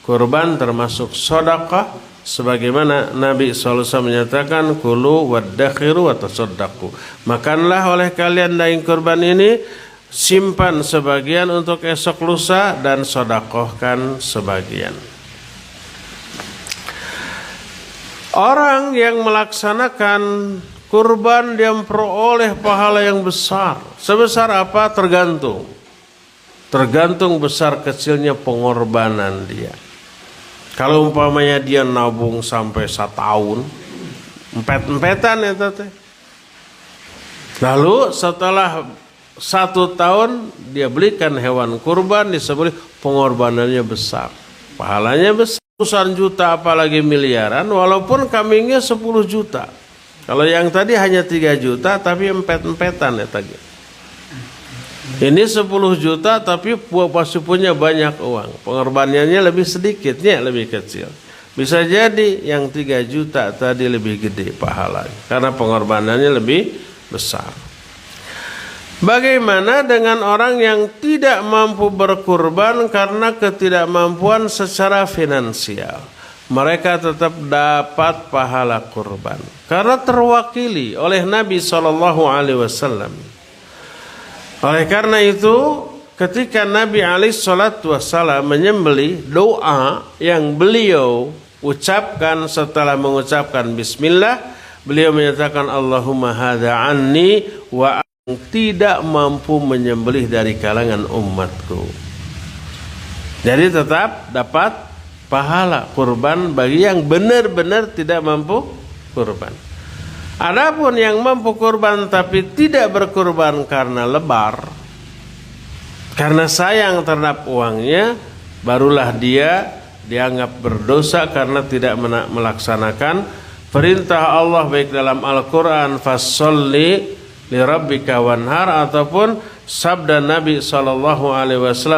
Speaker 1: kurban termasuk sedekah. Sebagaimana Nabi SAW menyatakan, kulu waddakhiru wa tasaddaqu. Makanlah oleh kalian daging kurban ini, simpan sebagian untuk esok lusa dan sedekahkan sebagian. Orang yang melaksanakan kurban dia memperoleh pahala yang besar. Sebesar apa? Tergantung besar kecilnya pengorbanan dia. Kalau umpamanya dia nabung sampai 1 tahun, empet-empetan ya tete. Lalu setelah 1 tahun dia belikan hewan kurban, disebut pengorbanannya besar, pahalanya besar, ratusan juta apalagi miliaran, walaupun kambingnya 10 juta. Kalau yang tadi hanya 3 juta tapi empet-empetan ya tadi. Ini 10 juta tapi pasti punya banyak uang, pengorbanannya lebih sedikitnya, lebih kecil. Bisa jadi yang 3 juta tadi lebih gede pahalanya karena pengorbanannya lebih besar. Bagaimana dengan orang yang tidak mampu berkurban karena ketidakmampuan secara finansial? Mereka tetap dapat pahala kurban karena terwakili oleh Nabi SAW. Oleh karena itu, ketika Nabi SAW menyembelih, doa yang beliau ucapkan setelah mengucapkan bismillah, beliau menyatakan Allahumma hadza anni wa tidak mampu menyembelih dari kalangan umatku. Jadi tetap dapat pahala kurban bagi yang benar-benar tidak mampu kurban. Adapun yang mampu kurban tapi tidak berkurban karena lebar, karena sayang terhadap uangnya, barulah dia dianggap berdosa karena tidak melaksanakan perintah Allah baik dalam Al-Quran fasholli li rabbika wanhar ataupun sabda Nabi SAW,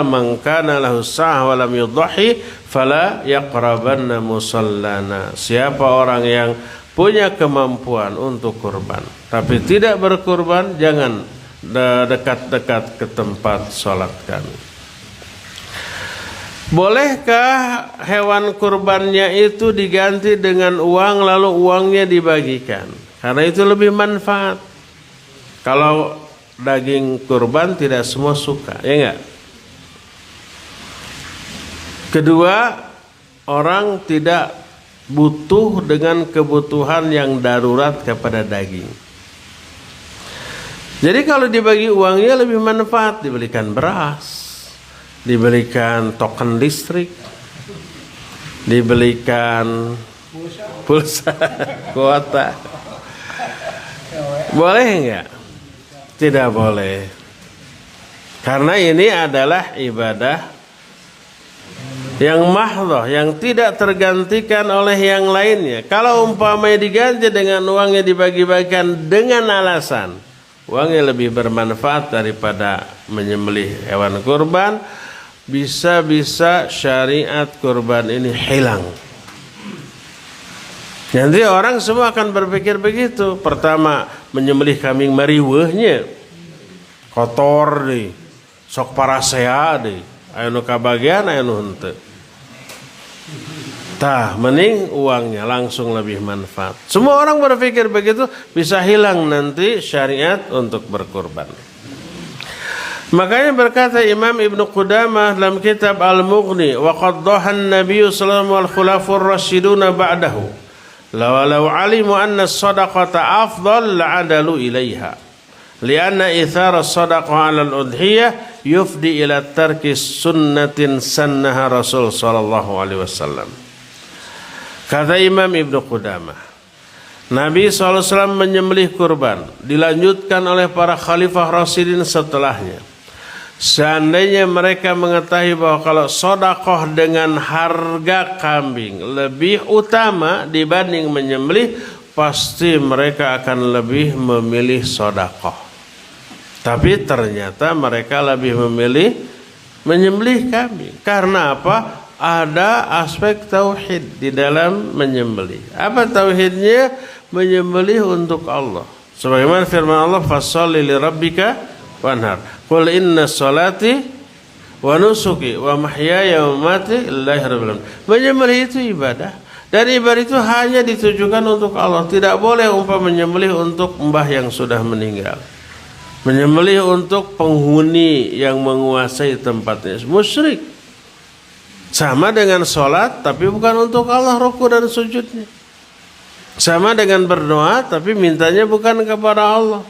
Speaker 1: man kana lahu sa'ah wa lam yudhi fala yaqrabanna musallana. Siapa orang yang punya kemampuan untuk kurban tapi tidak berkurban, jangan dekat-dekat ke tempat sholat kami. Bolehkah hewan kurbannya itu diganti dengan uang lalu uangnya dibagikan? Karena itu lebih manfaat. Kalau daging kurban tidak semua suka, ya enggak? Kedua, orang tidak butuh dengan kebutuhan yang darurat kepada daging. Jadi kalau dibagi uangnya lebih manfaat, dibelikan beras, dibelikan token listrik, dibelikan pulsa, kuota. Boleh enggak? Tidak boleh. Karena ini adalah ibadah yang mahdhah, yang tidak tergantikan oleh yang lainnya. Kalau umpamanya diganti dengan uangnya dibagi-bagikan dengan alasan uangnya lebih bermanfaat daripada menyembelih hewan kurban, bisa-bisa syariat kurban ini hilang. Nanti orang semua akan berpikir begitu. Pertama, menyembelih kambing mariweuhnya kotor deh, sok parasea deh, aya nu kabagian aya nu henteu. Tah, mending uangnya langsung lebih manfaat. Semua orang berpikir begitu, bisa hilang nanti syariat untuk berkurban. Makanya berkata Imam Ibnu Qudamah dalam kitab Al-Mughni, wa qad dhahan Nabiy sallallahu alaihi wasallam wal khulafur rasyiduna ba'dahu law alimu anna as-sadaqata afdal la'adalu ilaiha lianna ithara as-sadaqah 'ala al-udhiyah yufdi ila tarki sunnatin sannaha Rasul sallallahu alaihi wasallam. Kata Imam Ibnu Qudamah, Nabi SAW menyembelih kurban, dilanjutkan oleh para khalifah rasyidin setelahnya. Seandainya mereka mengetahui bahwa kalau sedekah dengan harga kambing lebih utama dibanding menyembelih, pasti mereka akan lebih memilih sedekah. Tapi ternyata mereka lebih memilih menyembelih kambing. Karena apa? Ada aspek tauhid di dalam menyembelih. Apa tauhidnya? Menyembelih untuk Allah. Sebagaimana firman Allah, fasholli li rabbika wanhar. Qul inna salati wa nusuki wa mahyaya wa mamati lillahi rabbil alamin. Menyembelih itu ibadah, dan ibadah itu hanya ditujukan untuk Allah. Tidak boleh menyembelih untuk mbah yang sudah meninggal, menyembelih untuk penghuni yang menguasai tempatnya, musyrik. Sama dengan sholat, tapi bukan untuk Allah ruku dan sujudnya. Sama dengan berdoa tapi mintanya bukan kepada Allah.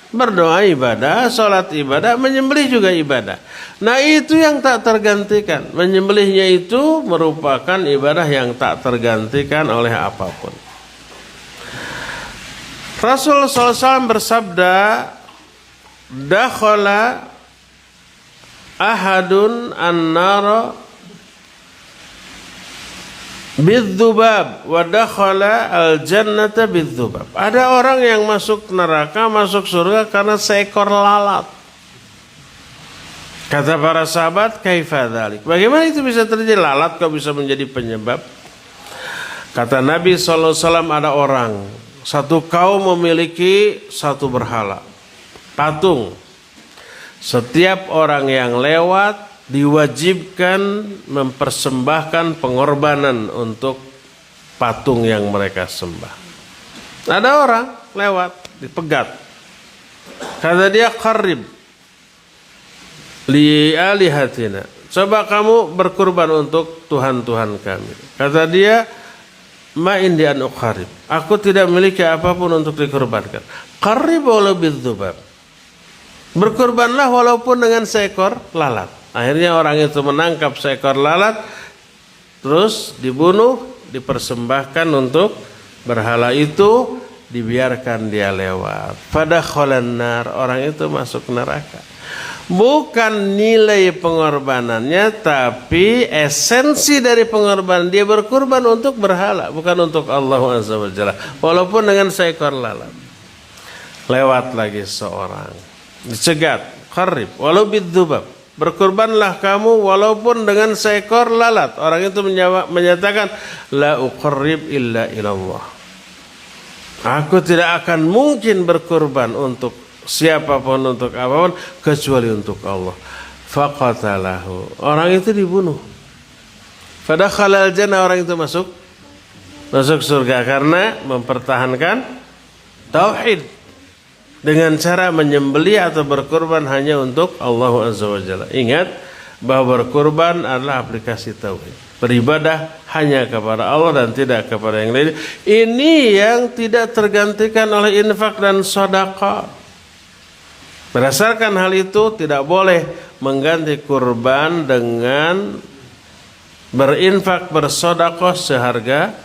Speaker 1: Berdoa ibadah, sholat ibadah, menyembelih juga ibadah. Nah itu yang tak tergantikan. Menyembelihnya itu merupakan ibadah yang tak tergantikan oleh apapun. Rasul SAW bersabda, dakhala ahadun an-nara bidzubab wa dakhala al-jannata bidzubab. Ada orang yang masuk neraka, masuk surga karena seekor lalat. Kata para sahabat, kaifa dzalik? Bagaimana itu bisa terjadi? Lalat kok bisa menjadi penyebab? Kata Nabi SAW, ada orang, satu kaum memiliki satu berhala, patung. Setiap orang yang lewat diwajibkan mempersembahkan pengorbanan untuk patung yang mereka sembah. Ada orang lewat, dipegat. Kata dia, qarrib li alihatina. Coba kamu berkurban untuk Tuhan-Tuhan kami. Kata dia, ma indi an uqarrib. Aku tidak memiliki apapun untuk dikurbankan. Qarrib walau bidzubab. Berkurbanlah walaupun dengan seekor lalat. Akhirnya orang itu menangkap seekor lalat, terus dibunuh, dipersembahkan untuk berhala itu, dibiarkan dia lewat. Pada kholannar, orang itu masuk neraka. Bukan nilai pengorbanannya, tapi esensi dari pengorbanan. Dia berkurban untuk berhala, bukan untuk Allah Azza wa Jalla. Walaupun dengan seekor lalat. Lewat lagi seorang, dicegat, qarrib walau bidzubab. Berkurbanlah kamu walaupun dengan seekor lalat. Orang itu menyatakan, la uqarrib illa ilallah. Aku tidak akan mungkin berkurban untuk siapapun, untuk apapun, kecuali untuk Allah. Faqatalahu. Orang itu dibunuh. Fadakhala al-jannah, orang itu masuk surga karena mempertahankan tauhid. Dengan cara menyembelih atau berkurban hanya untuk Allah Azza wa Jalla. Ingat bahwa berkurban adalah aplikasi tauhid. Beribadah hanya kepada Allah dan tidak kepada yang lain. Ini yang tidak tergantikan oleh infak dan sedekah. Berdasarkan hal itu tidak boleh mengganti kurban dengan berinfak, bersedekah seharga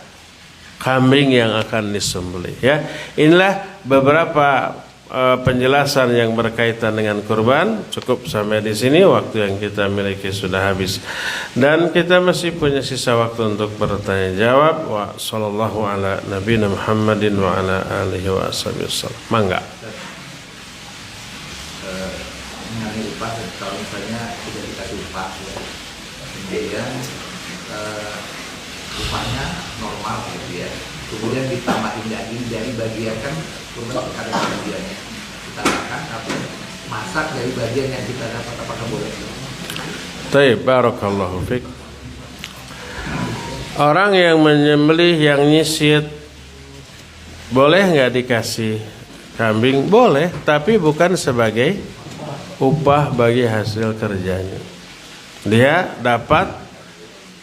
Speaker 1: kambing yang akan disembelih. Ya, inilah beberapa penjelasan yang berkaitan dengan kurban. Cukup sampai di sini, waktu yang kita miliki sudah habis dan kita masih punya sisa waktu untuk bertanya jawab. Wa sallallahu ala nabiyina Muhammadin wa ala alihi wa wasallam. Mangga.
Speaker 2: Mengenai upah, kalau misalnya tidak dikasih upah, kemudian upahnya normal gitu ya, kemudian ditambahin daging dari bagian, kan kurban ada bagiannya kita makan atau masak dari bagian yang kita dapat, apakah boleh?
Speaker 1: Baik, barakallahu fiik. Orang yang menyembelih, yang nyisit, boleh nggak dikasih kambing? Boleh, tapi bukan sebagai upah bagi hasil kerjanya. Dia dapat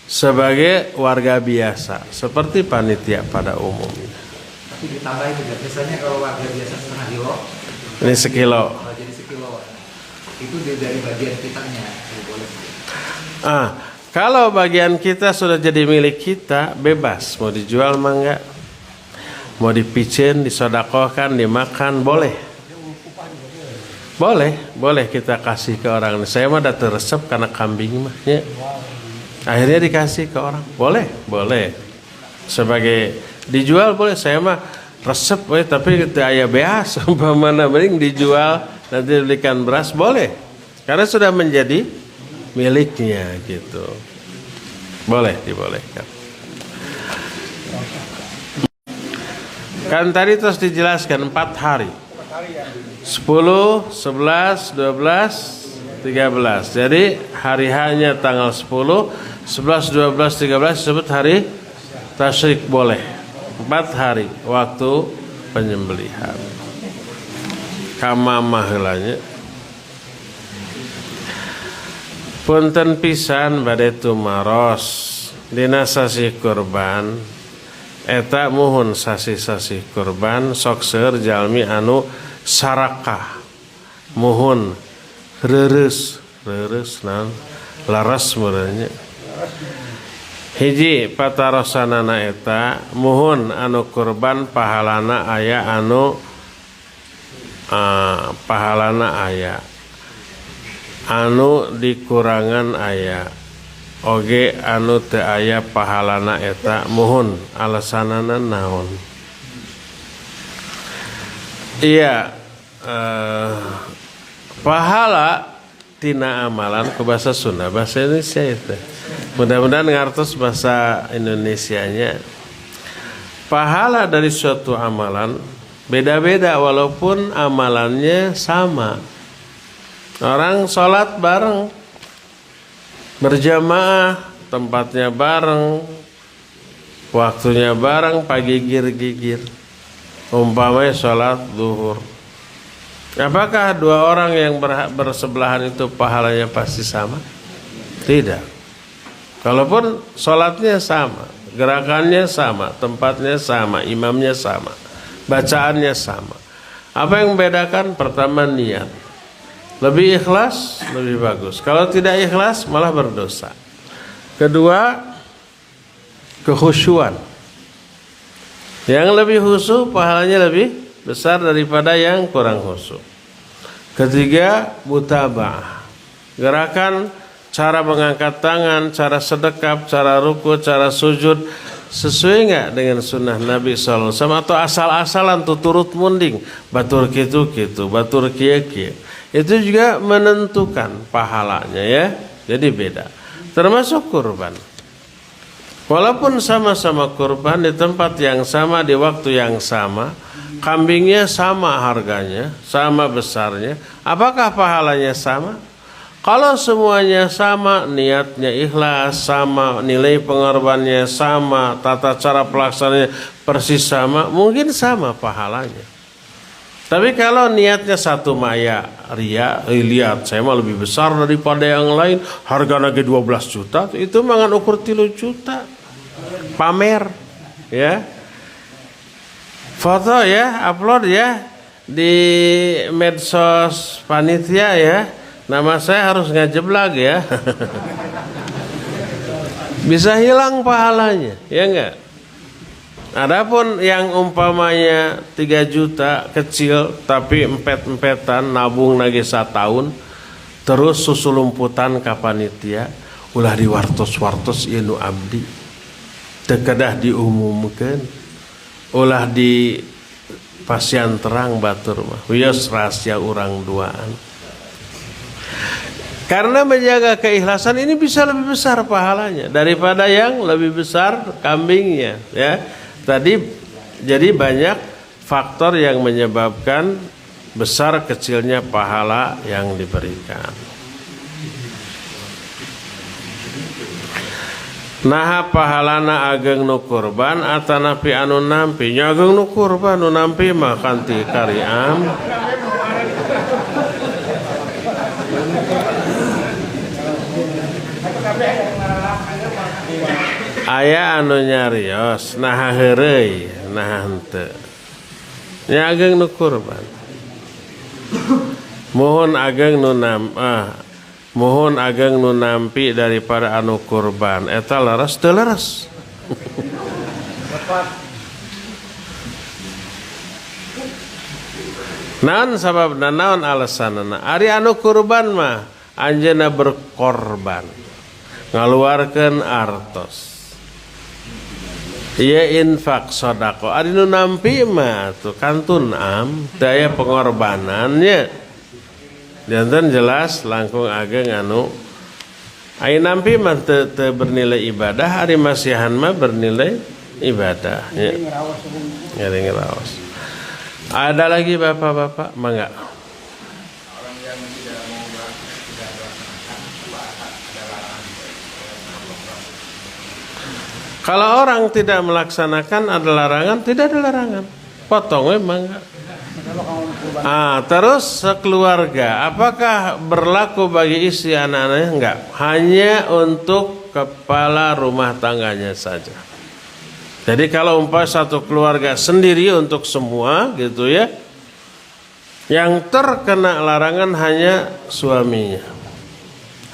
Speaker 1: sebagai warga biasa, seperti panitia pada umumnya.
Speaker 2: Tapi ditambahin juga, biasanya kalau warga biasa setengah kilo,
Speaker 1: ini sekilo.
Speaker 2: Jadi sekilo, itu dari bagian kitanya, boleh.
Speaker 1: Kalau bagian kita sudah jadi milik kita, bebas. Mau dijual mah enggak, mau dipicen, disodakohkan, dimakan, boleh. Boleh kita kasih ke orang. Saya mah udah teresep karena kambing mah, ya. Akhirnya dikasih ke orang, boleh. Sebagai dijual boleh. Saya mah resep, tapi kita ayah beas, umpamana mending dijual, nanti dibelikan beras, boleh. Karena sudah menjadi miliknya gitu. Boleh, dibolehkan. Kan tadi terus dijelaskan 4 hari. 10, 11, 12, 13. Jadi hari hanya tanggal 10, 11, 12, 13 disebut hari tasyrik, boleh. 4 hari waktu penyembelihan. Kamamah heulanya. Punten pisan bade tumaros dina sasih kurban eta muhun sasi-sasi kurban sok seueur jalmi anu sarakah muhun reureus naon laras meureunnya hiji patarosanana eta muhun anu kurban pahalana aya anu pahalana aya anu dikurangan aya oge anu teu aya pahalana eta muhun alasanana naon iya pahala tina amalan ke bahasa Sunda bahasa Indonesia itu mudah-mudahan ngartos bahasa Indonesianya pahala dari suatu amalan beda-beda walaupun amalannya sama orang sholat bareng berjamaah tempatnya bareng waktunya bareng pagi gigir umpamanya sholat zuhur apakah dua orang yang bersebelahan itu pahalanya pasti sama? Tidak. Kalaupun sholatnya sama gerakannya sama tempatnya sama imamnya sama bacaannya sama apa yang membedakan? Pertama niat lebih ikhlas lebih bagus. Kalau tidak ikhlas malah berdosa. Kedua kekhusyuan. Yang lebih khusyuk pahalanya lebih besar daripada yang kurang khusyuk. Ketiga mutaba'ah. Gerakan cara mengangkat tangan, cara sedekap, cara ruku, cara sujud sesuai enggak dengan sunnah Nabi sallallahu alaihi wasallam atau asal-asalan tuturut munding batur kitu batur kieu itu juga menentukan pahalanya ya. Jadi beda. Termasuk kurban. Walaupun sama-sama kurban di tempat yang sama di waktu yang sama, kambingnya sama harganya, sama besarnya, apakah pahalanya sama? Kalau semuanya sama, niatnya ikhlas, sama nilai pengorbanannya sama, tata cara pelaksananya persis sama, mungkin sama pahalanya. Tapi kalau niatnya satu maya ria, lihat saya mah lebih besar daripada yang lain, harga lagi 12 juta, itu mangan ukur 3 juta. Pamer ya. Foto ya, upload ya di medsos panitia ya. Nama saya harus ngajeblak ya. Bisa hilang pahalanya, ya enggak? Adapun yang umpamanya 3 juta kecil tapi empet-empetan nabung lagi 1 tahun terus susulumputan ka panitia ulah diwartos-wartos ieu nu abdi teu kedah diumumkeun ulah di pasian terang batur mah wios rahasia urang duaan. Karena menjaga keikhlasan ini bisa lebih besar pahalanya daripada yang lebih besar kambingnya ya. Tadi jadi banyak faktor yang menyebabkan besar kecilnya pahala yang diberikan. Nah pahalana ageng nu kurban atanapi anu nampi nya ageng nu kurban nu nampi mah kanti kariam. Aya anu nyarios nah heureuy nah henteu nya ageng nu kurban mohon ageng nu nampi daripada anu kurban eta leres teu leres. Naon sababna naon alasanna ari anu kurban mah anjeunna berkorban ngaluarkeun artos ieu infak sedekah ari nu nampi mah tuh kantun daya pengorbanannya dan jelas langkung ageng anu ai nampi mah teu bernilai ibadah ari masihan mah bernilai ibadah ya ngering raos. Ada lagi bapak-bapak mangga. Kalau orang tidak melaksanakan ada larangan, tidak ada larangan. Potong memang enggak. Terus sekeluarga, apakah berlaku bagi istri anak-anaknya? Enggak. Hanya untuk kepala rumah tangganya saja. Jadi kalau umpama satu keluarga sendiri untuk semua gitu ya, yang terkena larangan hanya suaminya,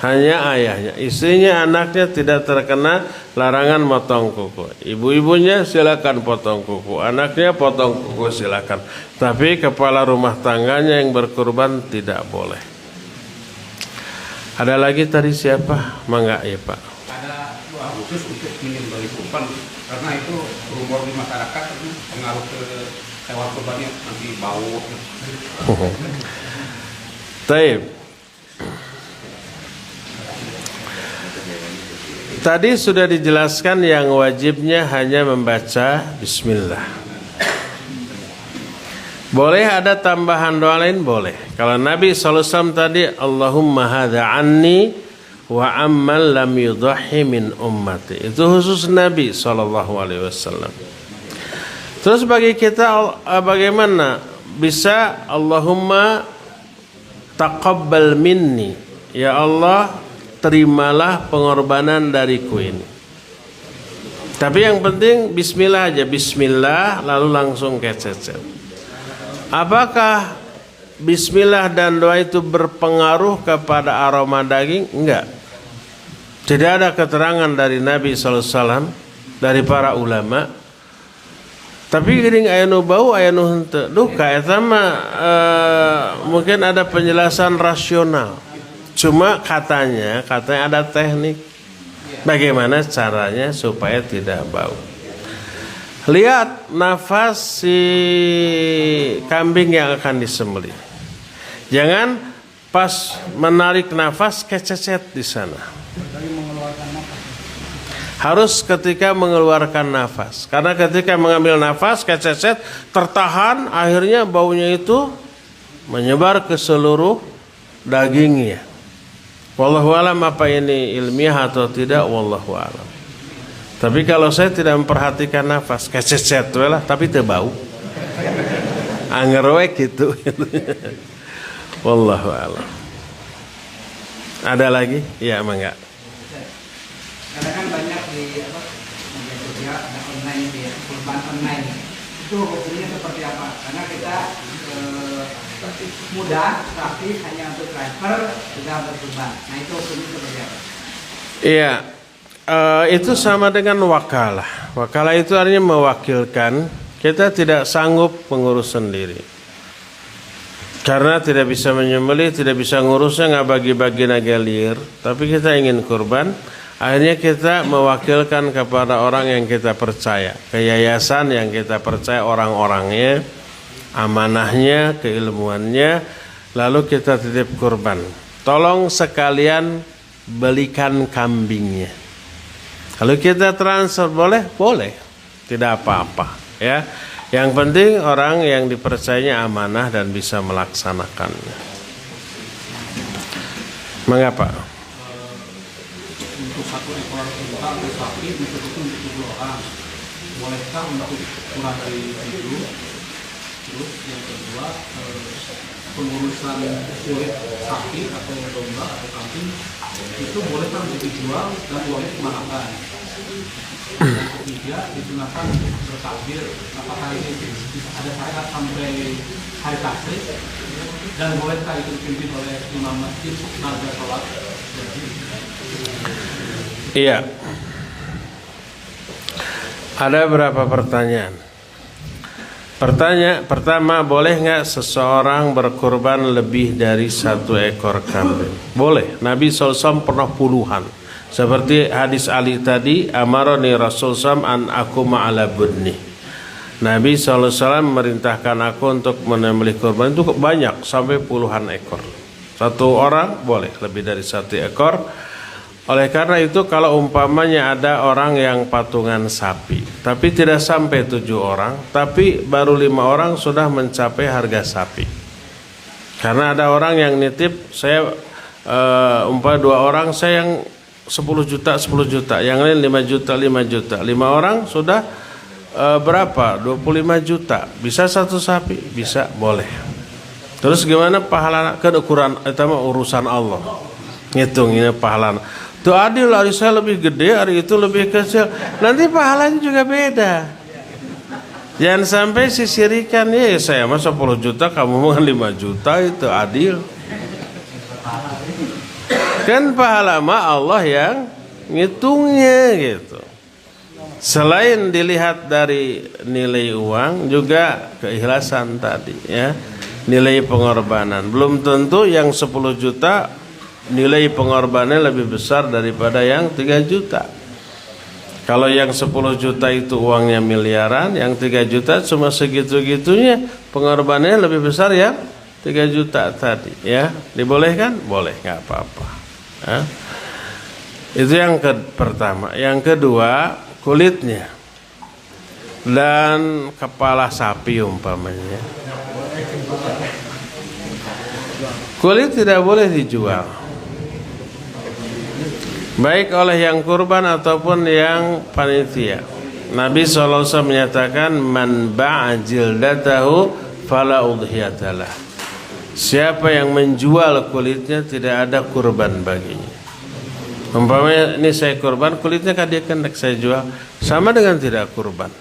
Speaker 1: hanya ayahnya. Istrinya, anaknya tidak terkena larangan potong kuku. Ibu-ibunya silakan potong kuku, anaknya potong kuku silakan. Tapi kepala rumah tangganya yang berkurban tidak boleh. Ada lagi tadi siapa? Mangga ya Pak.
Speaker 3: Ada doa khusus untuk menyembelih kurban karena itu rumor di masyarakat itu pengaruh ke hewan kurbannya nanti bau.
Speaker 1: Taib. Tadi sudah dijelaskan yang wajibnya hanya membaca bismillah. Boleh ada tambahan doa lain? Boleh. Kalau Nabi SAW tadi, Allahumma hadha anni wa amman lam yudhahi min ummati. Itu khusus Nabi SAW. Terus bagi kita bagaimana? Bisa Allahumma taqabbal minni. Ya Allah, terimalah pengorbanan dariku ini. Tapi yang penting bismillah aja. Bismillah lalu langsung kececet. Apakah bismillah dan doa itu berpengaruh kepada aroma daging? Enggak. Tidak ada keterangan dari Nabi SAW, dari para ulama. Tapi gering aya nu bau aya nu henteu. Duh ka eta mah mungkin ada penjelasan rasional. Cuma katanya ada teknik. Bagaimana caranya supaya tidak bau. Lihat nafas si kambing yang akan disembelih. Jangan pas menarik nafas kececet di sana. Harus ketika mengeluarkan nafas. Karena ketika mengambil nafas kececet tertahan, akhirnya baunya itu menyebar ke seluruh dagingnya. Wallahu alam apa ini ilmiah atau tidak, wallahu alam. Tapi kalau saya tidak memperhatikan nafas, kececet lah, tapi teu bau. Angger we gitu. Wallahu a'lam. Ada lagi? Ya, mangga.
Speaker 4: Karena kan banyak di media sosial ada online ya, kurban online. Itu hukumnya seperti apa? Karena kita mudah, tapi hanya untuk driver sudah berkurban. Nah itu hukumnya seperti apa?
Speaker 1: Iya. Itu sama dengan wakalah. Wakalah itu artinya mewakilkan. Kita tidak sanggup mengurus sendiri. Karena tidak bisa menyembelih, tidak bisa ngurusnya, nggak bagi-bagi nagalir. Tapi kita ingin kurban. Akhirnya kita mewakilkan kepada orang yang kita percaya. Ke yayasan yang kita percaya orang-orangnya, amanahnya, keilmuannya. Lalu kita titip kurban. Tolong sekalian belikan kambingnya. Kalau kita transfer boleh? Boleh. Tidak apa-apa, ya. Yang penting orang yang dipercayanya amanah dan bisa melaksanakannya. Mengapa?
Speaker 3: Untuk satu ekor unta atau sapi untuk 70 orang. Bolehkah untuk kurang dari itu? Terus yang kedua, pengurusan kulit sapi atau domba atau kambing itu boleh kan dijual dan uangnya kemanakan. Yang ketiga digunakan untuk bertakbir. Apakah ini ada syarat sampai hari tasrik dan bolehkah itu dipimpin oleh imam masjid pada sholat?
Speaker 1: Iya. Ada berapa pertanyaan? Pertama, boleh nggak seseorang berkurban lebih dari 1 ekor kambing? Boleh. Nabi SAW pernah puluhan. Seperti hadis Ali tadi, amaroni Rasul SAW an aku ma'ala budni. Nabi SAW memerintahkan aku untuk menyembelih kurban itu banyak, sampai puluhan ekor. 1 orang boleh lebih dari 1 ekor. Oleh karena itu kalau umpamanya ada orang yang patungan sapi, tapi tidak sampai 7 orang, tapi baru 5 orang sudah mencapai harga sapi. Karena ada orang yang nitip, saya umpamanya 2 orang, saya yang 10 juta, yang lain 5 juta. 5 orang sudah berapa? 25 juta. Bisa 1 sapi? Bisa, boleh. Terus gimana pahala? Kan ukuran itu mah urusan Allah. Ngitungnya pahala. Tuh adil, hari saya lebih gede, hari itu lebih kecil. Nanti pahalanya juga beda. Jangan sampai sisirikan, ya saya mah 10 juta, kamu mah 5 juta, itu adil. Kan pahala mah Allah yang ngitungnya gitu. Selain dilihat dari nilai uang, juga keikhlasan tadi ya. Nilai pengorbanan. Belum tentu yang 10 juta nilai pengorbanannya lebih besar daripada yang 3 juta. Kalau yang 10 juta itu uangnya miliaran, yang 3 juta cuma segitu-gitunya, pengorbanannya lebih besar ya 3 juta tadi ya. Dibolehkan? Boleh, nggak apa-apa ya. Itu yang pertama. Yang kedua, kulitnya dan kepala sapi umpamanya. Kulit tidak boleh dijual, baik oleh yang kurban ataupun yang panitia. Nabi SAW menyatakan, man ba'a jildatahu fala udhiyatalah. Siapa yang menjual kulitnya, tidak ada kurban baginya. Umpamanya ini saya kurban, kulitnya kan dia hendak saya jual, sama dengan tidak kurban.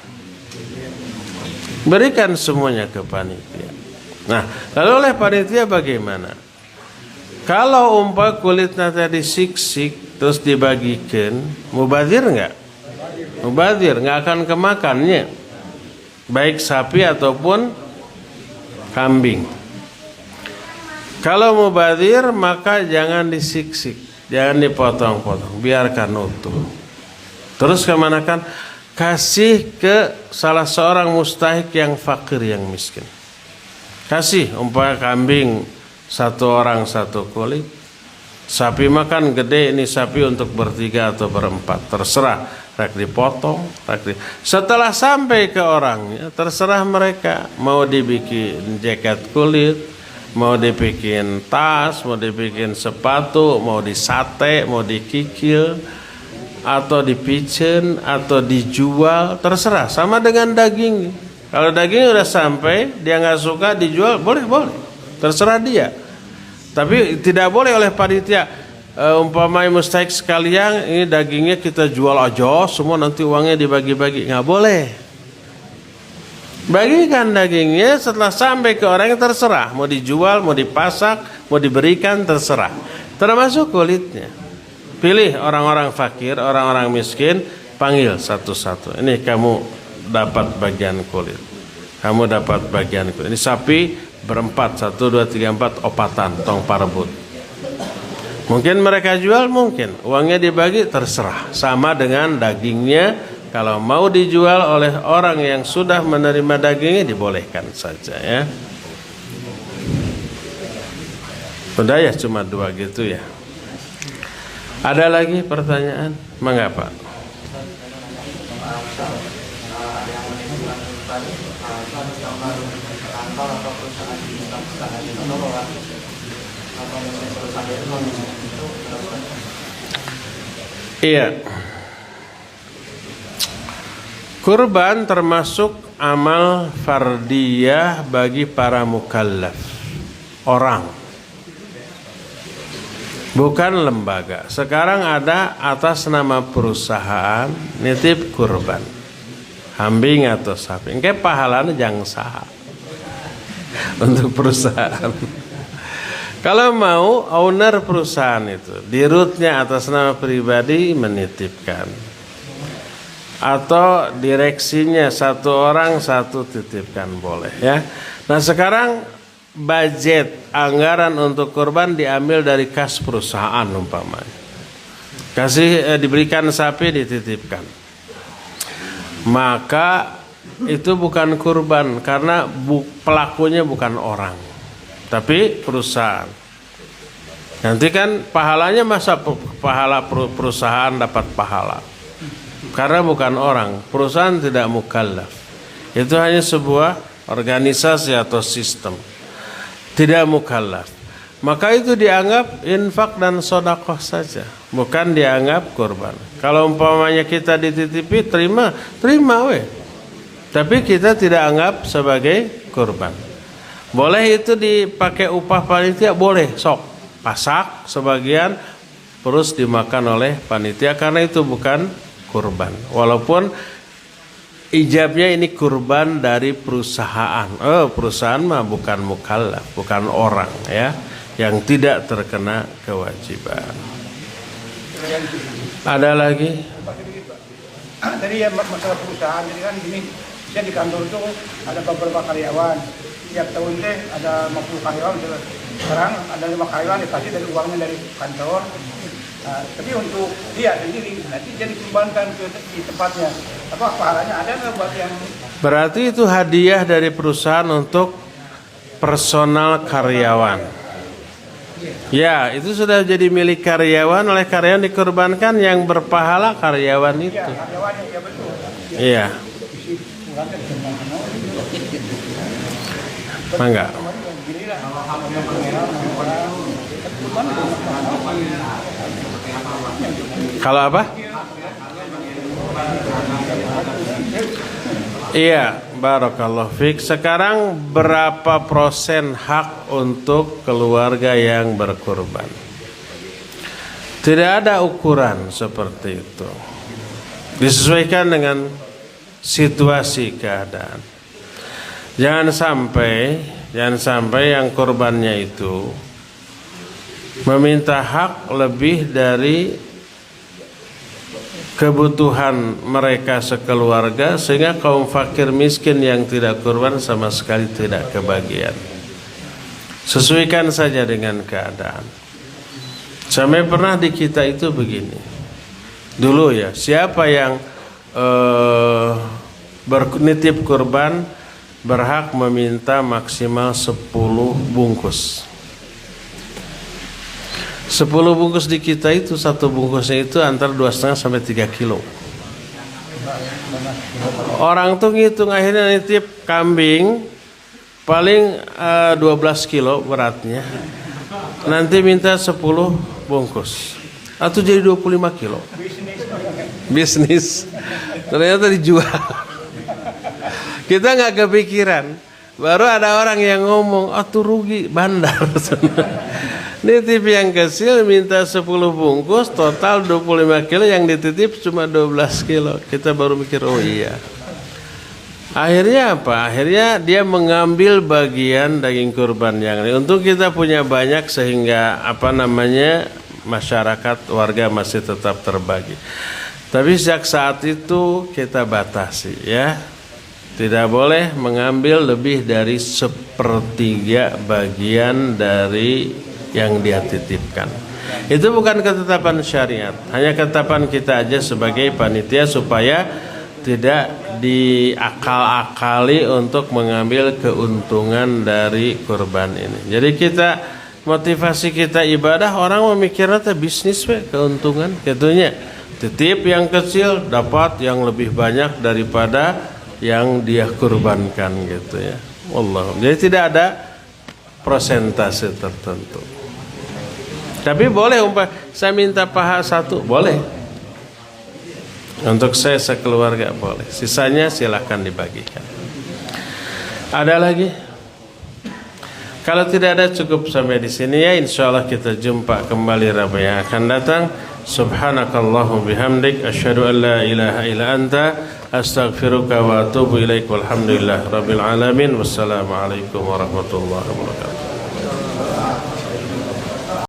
Speaker 1: Berikan semuanya ke panitia. Nah, lalu oleh panitia bagaimana? Kalau kulitnya tadi siksik terus dibagikan, mubazir enggak? Mubazir, enggak akan kemakannya, baik sapi ataupun kambing. Kalau mubazir maka jangan disiksik, jangan dipotong-potong, biarkan utuh. Terus kemanakan? Kasih ke salah seorang mustahik yang fakir, yang miskin. Kasih umpamanya kambing 1 orang 1 kulit. Sapi makan gede, ini sapi untuk bertiga atau berempat, terserah. Rek dipotong, setelah sampai ke orangnya, terserah mereka mau dibikin jaket kulit, mau dibikin tas, mau dibikin sepatu, mau disate, mau dikikil, atau dipicen, atau dijual, terserah. Sama dengan daging. Kalau daging udah sampai, dia nggak suka dijual, boleh, terserah dia. Tapi tidak boleh oleh panitia, umpamanya mustahik sekalian, ini dagingnya kita jual aja, semua nanti uangnya dibagi-bagi, nggak boleh. Bagikan dagingnya, setelah sampai ke orang yang terserah, mau dijual, mau dipasak, mau diberikan, terserah. Termasuk kulitnya. Pilih orang-orang fakir, orang-orang miskin, panggil satu-satu. Ini kamu dapat bagian kulit, kamu dapat bagian kulit. Ini sapi berempat, 1, 2, 3, 4 opatan, tong parebut. Mungkin mereka jual, mungkin uangnya dibagi, terserah. Sama dengan dagingnya, kalau mau dijual oleh orang yang sudah menerima dagingnya, dibolehkan saja ya. Udah ya, cuma 2 gitu ya. Ada lagi pertanyaan? Mengapa? Iya. Kurban termasuk amal fardiyah bagi para mukallaf, orang, bukan lembaga. Sekarang ada atas nama perusahaan nitip kurban, kambing atau sapi. Engke pahalanya jangan saha untuk perusahaan. Kalau mau owner perusahaan itu, dirutnya atas nama pribadi menitipkan, atau direksinya 1 orang 1 titipkan, boleh ya. Nah sekarang budget anggaran untuk kurban diambil dari kas perusahaan umpamanya. Diberikan sapi, dititipkan. Maka itu bukan kurban, karena pelakunya bukan orang, tapi perusahaan. Nanti kan pahalanya, masa pahala perusahaan dapat pahala? Karena bukan orang, perusahaan tidak mukallaf. Itu hanya sebuah organisasi atau sistem, tidak mukallaf. Maka itu dianggap infak dan sedekah saja, bukan dianggap kurban. Kalau umpamanya kita dititipi, terima weh. Tapi kita tidak anggap sebagai kurban. Boleh itu dipakai upah panitia, boleh, sok pasak sebagian, terus dimakan oleh panitia karena itu bukan kurban. Walaupun ijabnya ini kurban dari perusahaan. Perusahaan mah bukan mukallaf, bukan orang ya yang tidak terkena kewajiban. Ada lagi?
Speaker 5: Tadi ya masalah perusahaan, jadi kan gini, saya di kantor itu ada beberapa karyawan. Tiap tahun teh ada 50 karyawan, sekarang ada 5 karyawan dikasih dari uangnya dari kantor. Nah, tapi untuk dia sendiri nanti jadi kurbankan di tempatnya. Apa pahalanya ada nggak buat yang?
Speaker 1: Berarti itu hadiah dari perusahaan untuk personal karyawan. Ya, itu sudah jadi milik karyawan, oleh karyawan dikorbankan, yang berpahala karyawan itu.
Speaker 5: Iya, karyawannya ya betul.
Speaker 1: Iya. Mangga. Kalau apa? Iya, barakallahu fiik. Sekarang berapa persen hak untuk keluarga yang berkurban? Tidak ada ukuran seperti itu. Disesuaikan dengan situasi keadaan. Jangan sampai yang kurbannya itu meminta hak lebih dari kebutuhan mereka sekeluarga, sehingga kaum fakir miskin yang tidak kurban sama sekali tidak kebagian. Sesuaikan saja dengan keadaan. Sampai pernah di kita itu begini dulu ya, siapa yang bernitip kurban berhak meminta maksimal 10 bungkus. 10 bungkus di kita itu, satu bungkusnya itu antara 2,5 sampai 3 kilo. Orang tuh ngitung, akhirnya nitip kambing paling 12 kilo beratnya, nanti minta 10 bungkus atau jadi 25 kilo. Bisnis ternyata dijual. Kita nggak kepikiran, baru ada orang yang ngomong, tuh rugi bandar. Nitip yang kecil minta 10 bungkus, total 25 kilo, yang dititip cuma 12 kilo. Kita baru mikir, oh iya. Akhirnya apa? Akhirnya dia mengambil bagian daging kurban yang ini. Untung kita punya banyak sehingga masyarakat warga masih tetap terbagi. Tapi sejak saat itu kita batasi ya. Tidak boleh mengambil lebih dari 1/3 bagian dari yang dia titipkan. Itu bukan ketetapan syariat, hanya ketetapan kita aja sebagai panitia supaya tidak diakal-akali untuk mengambil keuntungan dari kurban ini. Jadi motivasi kita ibadah, orang memikirnya bisnis keuntungan, gitunya. Titip yang kecil dapat yang lebih banyak daripada yang dia kurbankan gitu ya. Wallah. Jadi tidak ada persentase tertentu. Tapi boleh saya minta paha 1, boleh. Untuk saya sekeluarga boleh. Sisanya silakan dibagikan. Ada lagi? Kalau tidak ada cukup sampai di sini ya. Insyaallah kita jumpa kembali Rabu yang akan datang. Subhanakallahumma bihamdik asyhadu an la ilaha illa anta astaghfiruka wa atubu ilaik. Walhamdulillah rabbil alamin. Wassalamualaikum warahmatullahi wabarakatuh.